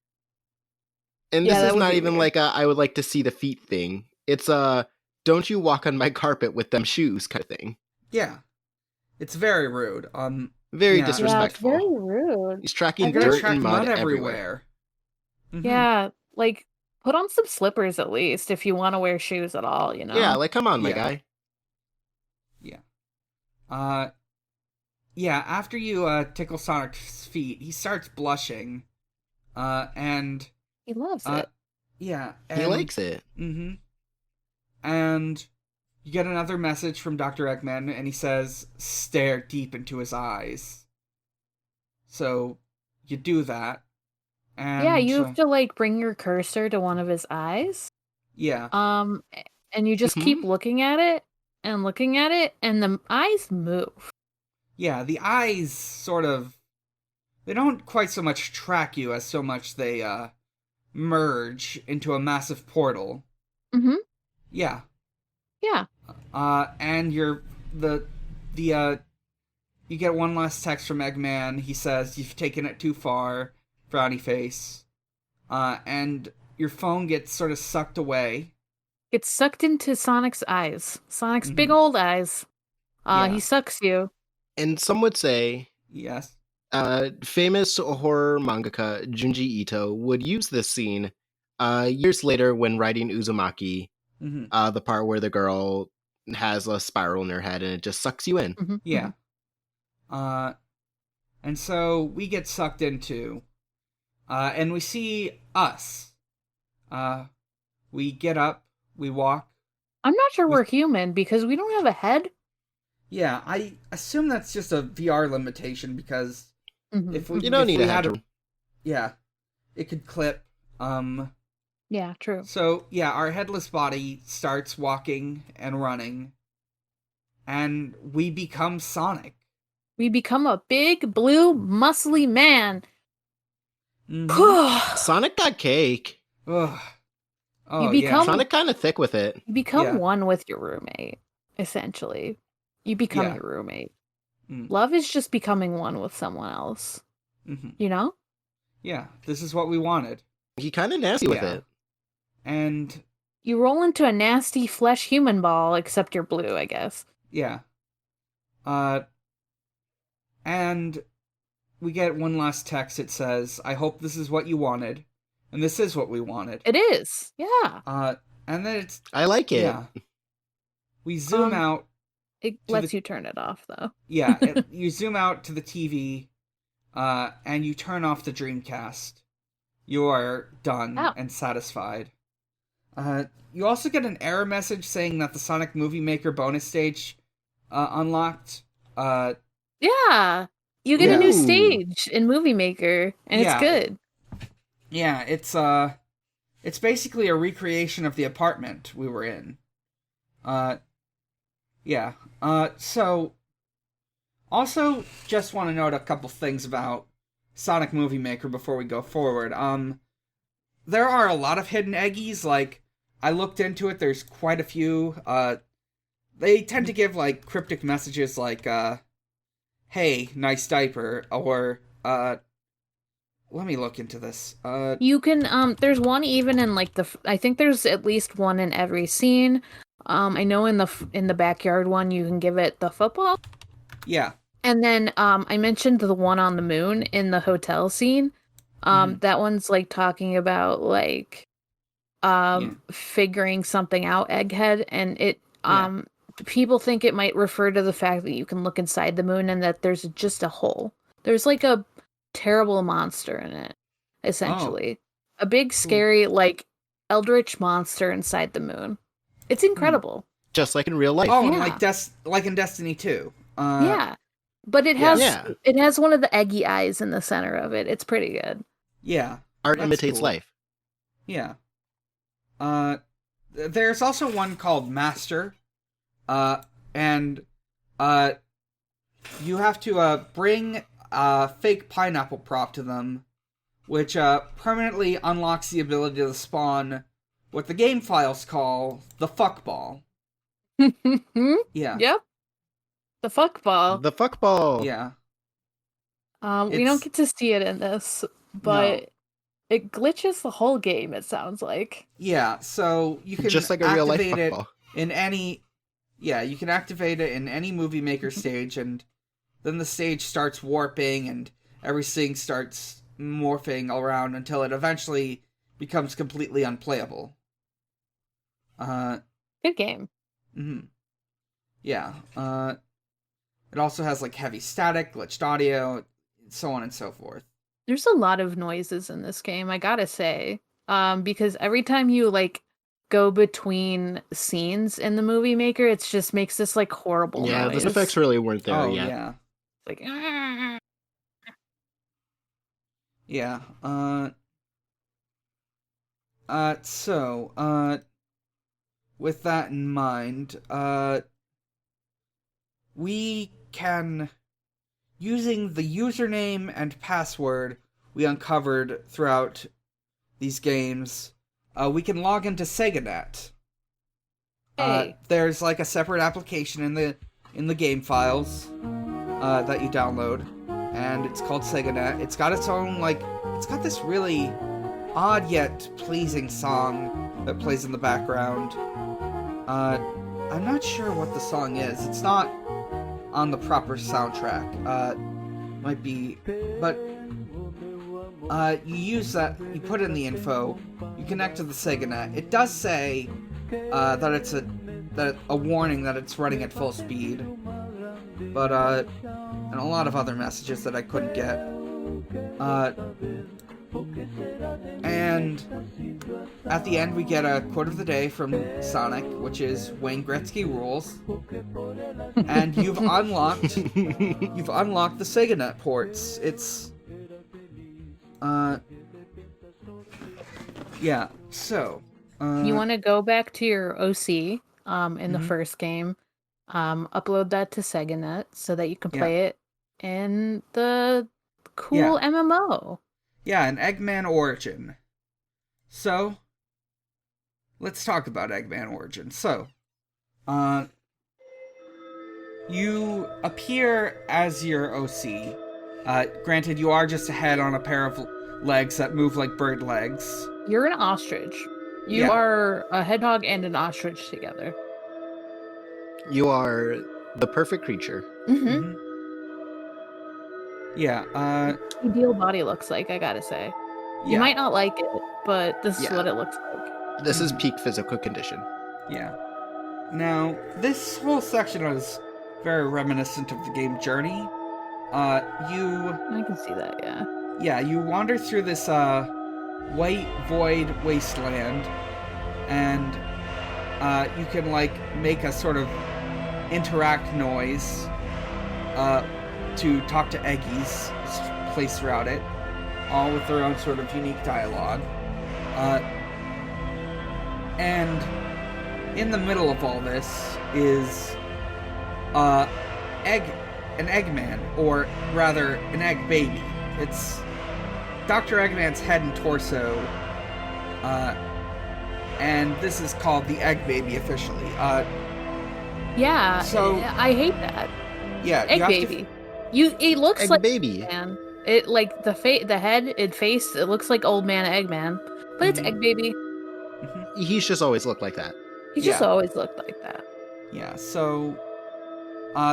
And this is not even like a I would like to see the feet thing. It's a don't you walk on my carpet with them shoes kind of thing. Yeah. It's very rude. Very disrespectful. Yeah, it's very rude. He's tracking dirt and mud everywhere. Yeah, like put on some slippers at least if you want to wear shoes at all, you know? Yeah, like come on, my guy. Yeah. After you tickle Sonic's feet, he starts blushing. And he loves it. Yeah. He likes it. Mm-hmm. And you get another message from Dr. Eggman, and he says, stare deep into his eyes. So, you do that. And, yeah, you have to, like, bring your cursor to one of his eyes. Yeah. And you just keep looking at it, and the eyes move. Yeah, the eyes sort of... They don't quite so much track you as so much they, merge into a massive portal. Mm-hmm. Yeah. Yeah. And you get one last text from Eggman. He says, you've taken it too far, frowny face. And your phone gets sort of sucked away. It's sucked into Sonic's eyes. Sonic's big old eyes. He sucks you. And some would say... Yes. Famous horror mangaka Junji Ito would use this scene years later when writing Uzumaki, the part where the girl has a spiral in her head and it just sucks you in. Mm-hmm. Yeah. And so we get sucked into, and we see us. We get up, we walk. I'm not sure we're human because we don't have a head. Yeah, I assume that's just a VR limitation because if we you don't need a head. Yeah, it could clip. Yeah, true. So yeah, our headless body starts walking and running, and we become Sonic. We become a big, blue, muscly man. Sonic got cake. Ugh. Oh, you become Sonic kind of thick with it. You become one with your roommate, essentially. You become your roommate. Love is just becoming one with someone else. You know? Yeah, this is what we wanted. He kind of nasty with it. And... You roll into a nasty flesh human ball, except you're blue, I guess. Yeah. And we get one last text. It says, I hope this is what you wanted. And this is what we wanted. It is, yeah. And then it's... I like it. Yeah. We zoom out. It lets you turn it off, though. Yeah, you zoom out to the TV, and you turn off the Dreamcast. You are done and satisfied. You also get an error message saying that the Sonic Movie Maker bonus stage unlocked. Yeah, you get a new stage in Movie Maker, and it's good. Yeah, it's basically a recreation of the apartment we were in. Yeah. So, also, just want to note a couple things about Sonic Movie Maker before we go forward. There are a lot of hidden eggies, like, I looked into it, there's quite a few. They tend to give, like, cryptic messages like, hey, nice diaper, or, let me look into this. You can, there's one even in, like, I think there's at least one in every scene. I know in the backyard one, you can give it the football. Yeah. And then, I mentioned the one on the moon in the hotel scene. That one's, like, talking about, like, figuring something out, Egghead, and it, people think it might refer to the fact that you can look inside the moon and that there's just a hole. There's, like, a terrible monster in it, essentially. A big, scary, like, eldritch monster inside the moon. It's incredible. Just like in real life. Oh, like in Destiny 2. Yeah. But it has one of the eggy eyes in the center of it. It's pretty good. Yeah. Art imitates life. Yeah. There's also one called Master. and you have to bring a fake pineapple prop to them, which permanently unlocks the ability to spawn what the game files call the fuck ball. Yeah. Yep. The fuck ball. The fuck ball. Yeah. We don't get to see it in this, but it glitches the whole game, it sounds like. Yeah, so you can just like a real life fuck ball. In any... Yeah, you can activate it in any Movie Maker stage, and then the stage starts warping, and everything starts morphing around until it eventually becomes completely unplayable. Good game. Mm-hmm. Yeah. It also has, like, heavy static, glitched audio, so on and so forth. There's a lot of noises in this game, I gotta say. Because every time you, like, go between scenes in the Movie Maker, it just makes this, like, horrible noise. Those effects really weren't there yet. Yeah. Like, yeah. With that in mind, we can, using the username and password we uncovered throughout these games, we can log into SegaNet. hey. There's like a separate application in the game files that you download, and it's called SegaNet. It's got its own, like, it's got this really odd yet pleasing song that plays in the background. I'm not sure what the song is. It's not on the proper soundtrack. Might be, but you use that, you put in the info, you connect to the SegaNet. It does say that it's a warning that it's running at full speed, but and a lot of other messages that I couldn't get. And at the end we get a quote of the day from Sonic, which is Wayne Gretzky rules. And you've unlocked the SegaNet ports. It's yeah, so You want to go back to your OC in the first game, upload that to SegaNet so that you can play it in the cool MMO. Yeah, an Eggman Origin. So, let's talk about Eggman Origin. So, you appear as your OC. Granted, you are just a head on a pair of legs that move like bird legs. You're an ostrich. You are a hedgehog and an ostrich together. You are the perfect creature. Mm-hmm. Yeah, Ideal body looks like, I gotta say. You might not like it, but this is what it looks like. This is peak physical condition. Yeah. Now, this whole section is very reminiscent of the game Journey. I can see that, yeah. Yeah, you wander through this, white void wasteland, and, you can, like, make a sort of interact noise, to talk to Eggies placed throughout it, all with their own sort of unique dialogue. And in the middle of all this is an Eggman, or rather an egg baby. It's Dr. Eggman's head and torso, and this is called the Egg Baby officially. Yeah, so I hate that. Yeah, Egg baby. It looks Egg like baby. Man. It like the head, it looks like old man Eggman, but it's Egg Baby. He's just always looked like that. He just always looked like that. Yeah. So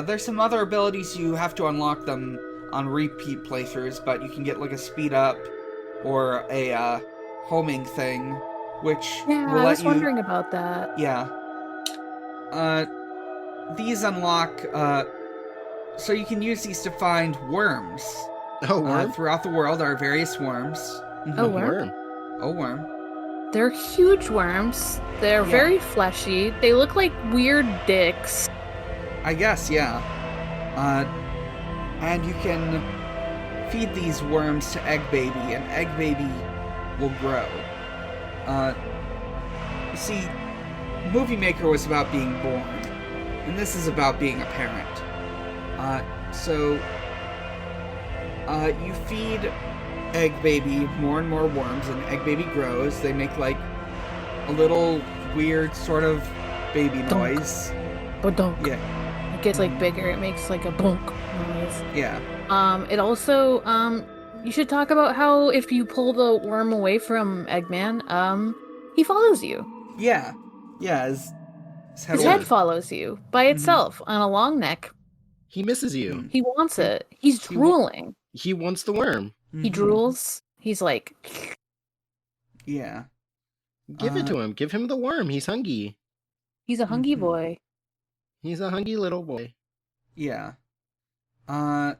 there's some other abilities you have to unlock them on repeat playthroughs, but you can get like a speed up or a homing thing, which will let you. I was wondering about that. Yeah. These unlock. So you can use these to find worms. Oh, worm? Throughout the world are various worms. Oh, worm? Oh, worm. They're huge worms. They're very fleshy. They look like weird dicks. I guess, yeah. And you can feed these worms to Egg Baby, and Egg Baby will grow. You see, Movie Maker was about being born. and this is about being a parent. So you feed Egg Baby more and more worms, and Egg Baby grows. They make like a little weird sort of baby noise. Ba-dunk. Yeah. It gets like bigger. It makes like a bonk noise. Yeah. It also you should talk about how if you pull the worm away from Eggman, he follows you. Yeah. Yeah. His head follows you by itself on a long neck. He misses you. He wants it. He's drooling. He wants the worm. He drools. He's like... Yeah. Give it to him. Give him the worm. He's hungry. He's a hungry boy. He's a hungry little boy. Yeah. I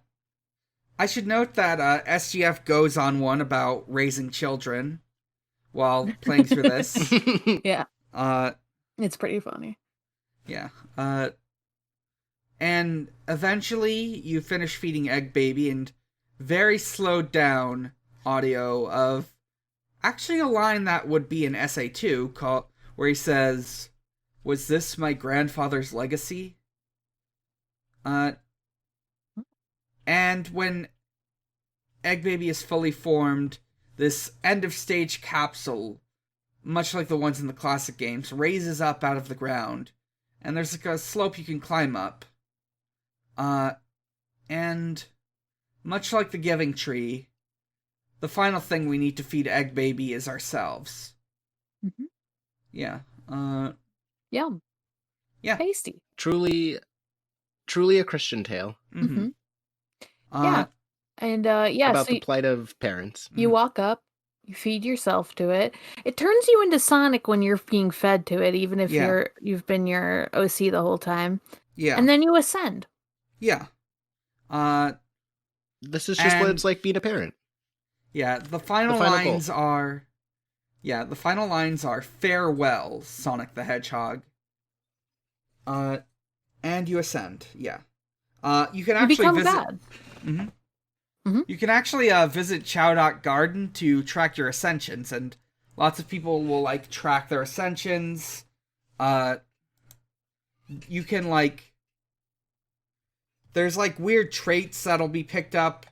should note that SGF goes on one about raising children while playing through this. Yeah. It's pretty funny. Yeah. And eventually you finish feeding Egg Baby, and very slowed down audio of actually a line that would be in Essay 2 where he says, "Was this my grandfather's legacy?" And when Egg Baby is fully formed, this end-of-stage capsule, much like the ones in the classic games, raises up out of the ground, and there's like a slope you can climb up. And much like the Giving Tree, the final thing we need to feed Egg Baby is ourselves. Mm-hmm. Yeah. Yum. Yeah. Tasty. Truly a Christian tale. Mm-hmm. Yeah. And about the plight of parents. You walk up, you feed yourself to it. It turns you into Sonic when you're being fed to it, even if you've been your OC the whole time. Yeah. And then you ascend. Yeah. This is just what it's like being a parent. Yeah, the final lines are farewell, Sonic the Hedgehog. And you ascend. Yeah. You can actually visit God. You can actually visit Chowdot Garden to track your ascensions, and lots of people will like track their ascensions. You can there's like weird traits that'll be picked up.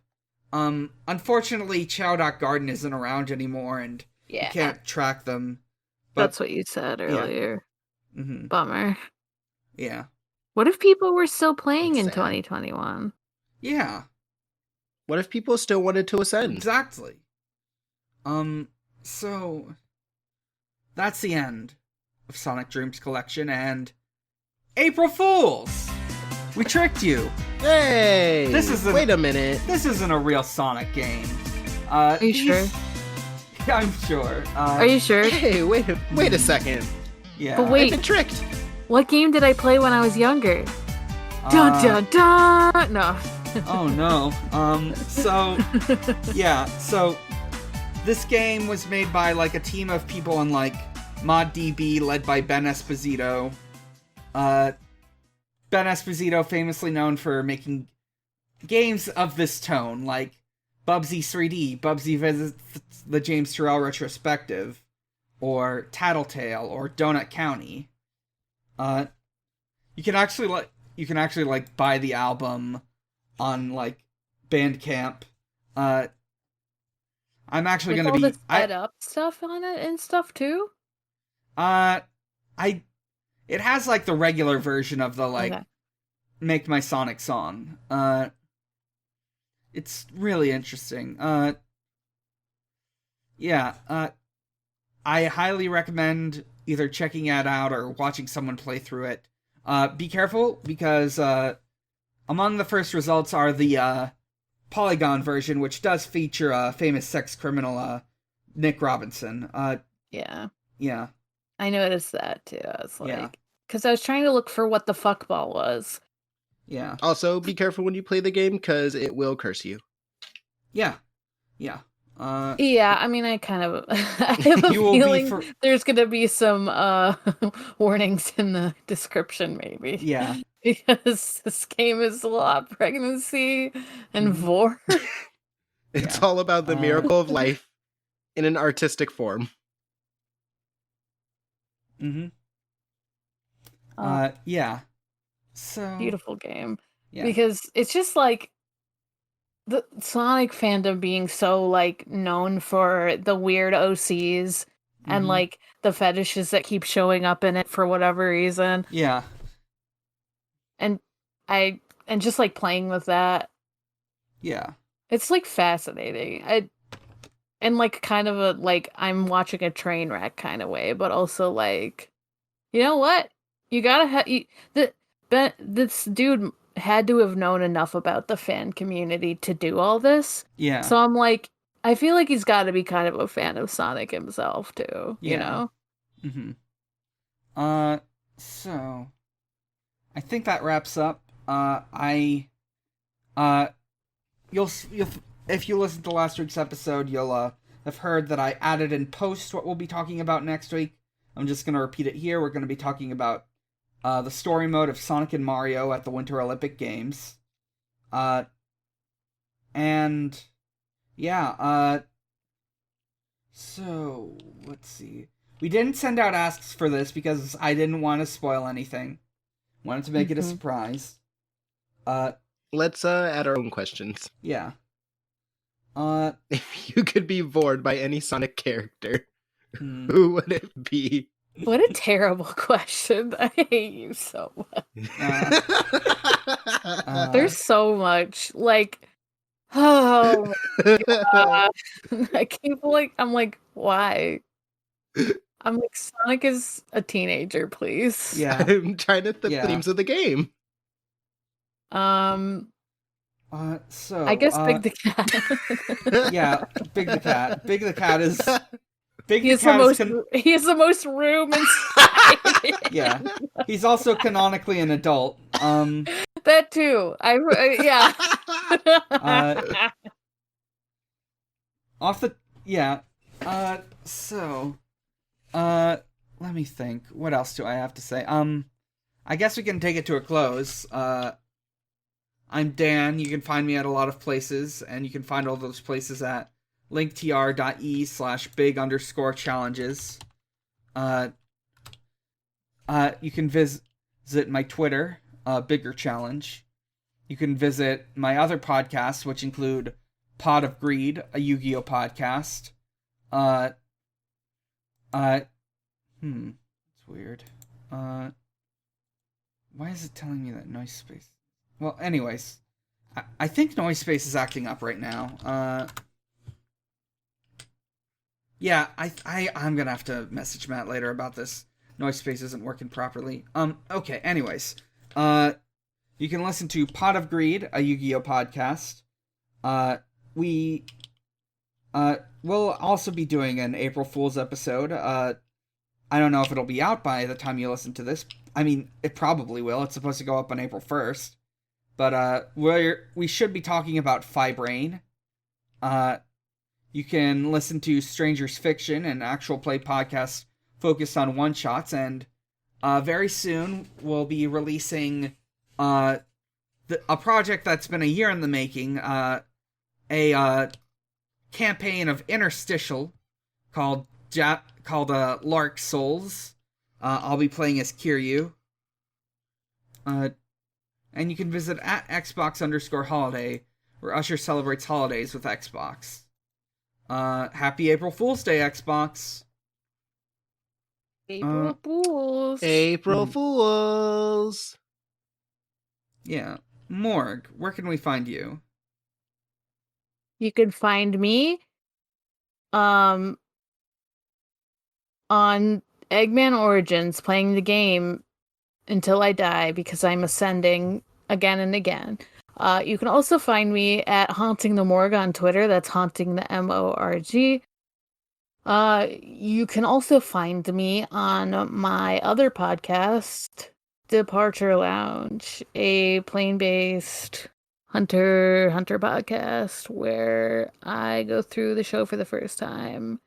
Unfortunately, Chowdot Garden isn't around anymore, and you can't track them. But, that's what you said earlier. Yeah. Mm-hmm. Bummer. Yeah. What if people were still playing in 2021? Yeah. What if people still wanted to ascend? Exactly. So that's the end of Sonic Dreams Collection, and April Fools! We tricked you! Hey! Wait a minute. This isn't a real Sonic game. Are you sure? Yeah, I'm sure. Are you sure? Hey, wait a second. Yeah. But wait, I've been tricked. What game did I play when I was younger? Dun dun dun! No. Oh no. So this game was made by like a team of people on like ModDB led by Ben Esposito. Ben Esposito, famously known for making games of this tone, like Bubsy 3D, Bubsy Visits the James Turrell Retrospective, or Tattletale, or Donut County. You can actually buy the album on like Bandcamp. I'm actually going to be the sped up stuff on it and stuff too. It has like the regular version of the Make My Sonic song. It's really interesting. I highly recommend either checking it out or watching someone play through it. Be careful, because among the first results are the Polygon version, which does feature famous sex criminal Nick Robinson. Yeah. Yeah. I noticed that too. I was like, because I was trying to look for what the fuckball was. Yeah. Also, be careful when you play the game, because it will curse you. Yeah. Yeah. I mean, I kind of I have a feeling there's going to be some warnings in the description, maybe. Yeah. Because this game is a lot of pregnancy and vor. It's all about the miracle of life in an artistic form. Mm-hmm. Yeah. So beautiful game. Yeah. Because it's just like the Sonic fandom being so like known for the weird OCs and like the fetishes that keep showing up in it for whatever reason. Yeah. And just like playing with that. Yeah. It's like fascinating. And like kind of a like I'm watching a train wreck kind of way, but also like, you know what? You gotta this dude had to have known enough about the fan community to do all this. Yeah. So I'm like, I feel like he's got to be kind of a fan of Sonic himself too. Yeah. You know. So I think that wraps up. You'll if you listen to last week's episode, you'll have heard that I added in post what we'll be talking about next week. I'm just gonna repeat it here. We're gonna be talking about the story mode of Sonic and Mario at the Winter Olympic Games. And yeah, so let's see. We didn't send out asks for this because I didn't want to spoil anything. Wanted to make it a surprise. Let's add our own questions. Yeah. If you could be bored by any Sonic character, who would it be? What a terrible question. I hate you so much. There's so much. Like, oh my God. I keep like, I'm like, why? I'm like, Sonic is a teenager, please. Yeah. I'm trying to think the themes of the game. So I guess Big the Cat. Yeah, Big the Cat. Big the Cat is he is the most room inside. Yeah. He's also canonically an adult. That too. Yeah. Let me think. What else do I have to say? I guess we can take it to a close. I'm Dan. You can find me at a lot of places, and you can find all those places at linktr.ee/big_challenges. You can visit my Twitter, Bigger Challenge. You can visit my other podcasts, which include Pot of Greed, a Yu-Gi-Oh podcast. It's weird. Why is it telling me that Noise Space? Well, anyways, I think Noise Space is acting up right now. Yeah, I'm gonna have to message Matt later about this. Noise Space isn't working properly. Okay, anyways. You can listen to Pot of Greed, a Yu-Gi-Oh podcast. We'll also be doing an April Fool's episode. I don't know if it'll be out by the time you listen to this. I mean, it probably will. It's supposed to go up on April 1st. But we should be talking about Fibrain. You can listen to Stranger's Fiction, an actual play podcast focused on one-shots, and very soon we'll be releasing a project that's been a year in the making, a campaign of interstitial called Lark Souls. I'll be playing as Kiryu. And you can visit at Xbox_holiday, where Usher celebrates holidays with Xbox. Happy April Fool's Day, Xbox. April Fools. April Fools. Yeah. Morg, where can we find you? You can find me on Eggman Origins playing the game until I die because I'm ascending again and again. You can also find me at Haunting the Morg on Twitter. That's Haunting the MORG. You can also find me on my other podcast, Departure Lounge, a plane-based Hunter podcast where I go through the show for the first time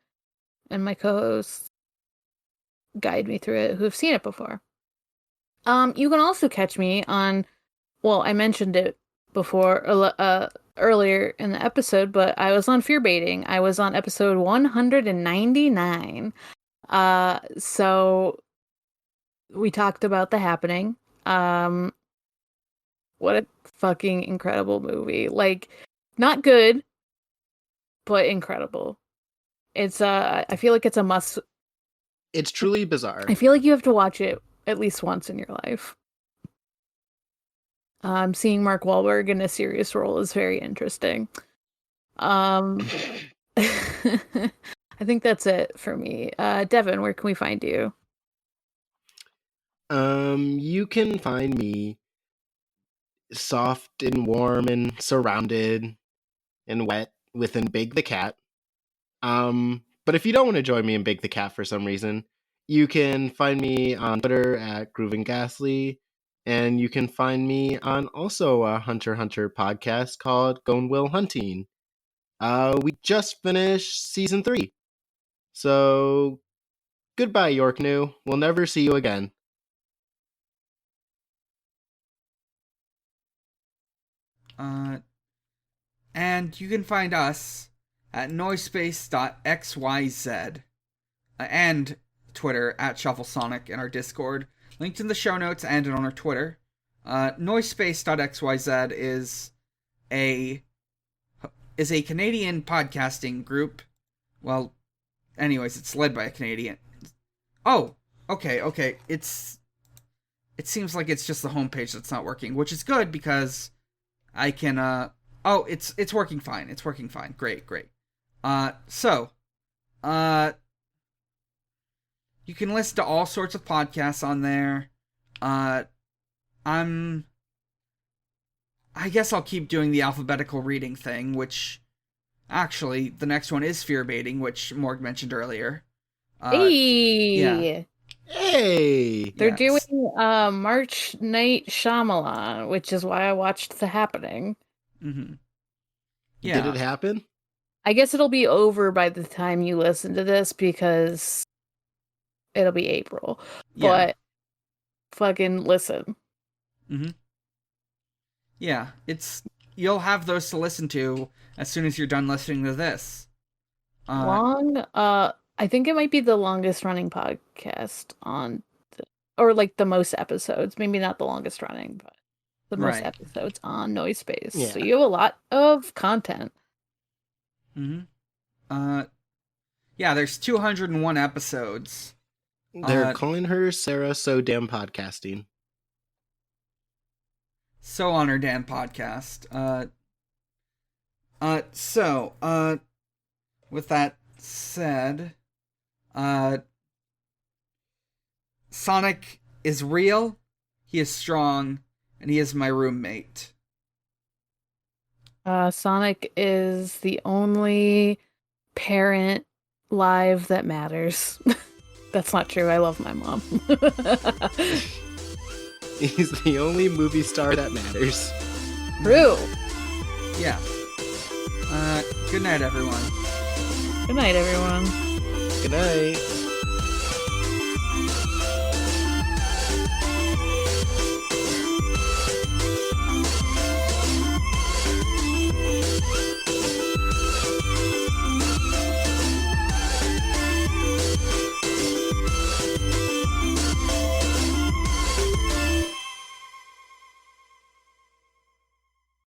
and my co-hosts guide me through it who have seen it before. You can also catch me on, well, I mentioned it before, earlier in the episode, but I was on Fear Baiting. I was on episode 199. So we talked about The Happening. What a fucking incredible movie. Like, not good, but incredible. It's I feel like it's a must. It's truly bizarre. I feel like you have to watch it at least once in your life. Seeing Mark Wahlberg in a serious role is very interesting. I think that's it for me. Devon, where can we find you? You can find me soft and warm and surrounded and wet within Big the Cat. But if you don't want to join me in Big the Cat for some reason, you can find me on Twitter at Groovin' Ghastly, and you can find me on also a Hunter x Hunter podcast called Gone Will Hunting. We just finished season 3. So, goodbye, York New. We'll never see you again. And you can find us at noisepace.xyz and Twitter at ShuffleSonic and our Discord. Linked in the show notes and on our Twitter. Noisepace.xyz is a Canadian podcasting group. Well, anyways, it's led by a Canadian. Oh, okay. It seems like it's just the homepage that's not working, which is good because I can it's working fine. It's working fine. Great. So you can listen to all sorts of podcasts on there. I guess I'll keep doing the alphabetical reading thing, which actually the next one is Fear Baiting, which Morg mentioned earlier. Hey! Yeah. Hey! They're doing March Night Shyamalan, which is why I watched The Happening. Mm-hmm. Yeah. Did it happen? I guess it'll be over by the time you listen to this because it'll be April. Yeah. But fucking listen. Mm-hmm. Yeah, you'll have those to listen to as soon as you're done listening to this. I think it might be the longest running podcast or like the most episodes. Maybe not the longest running, but the most episodes on Noise Space. Yeah. So you have a lot of content. Mm-hmm. Yeah, there's 201 episodes. They're calling her Sarah So Damn Podcasting. So on her damn podcast. With that said, Sonic is real, he is strong, and he is my roommate. Sonic is the only parent live that matters. That's not true. I love my mom. He's the only movie star that matters. True. Yeah. Good night, everyone. Good night, everyone. Good night.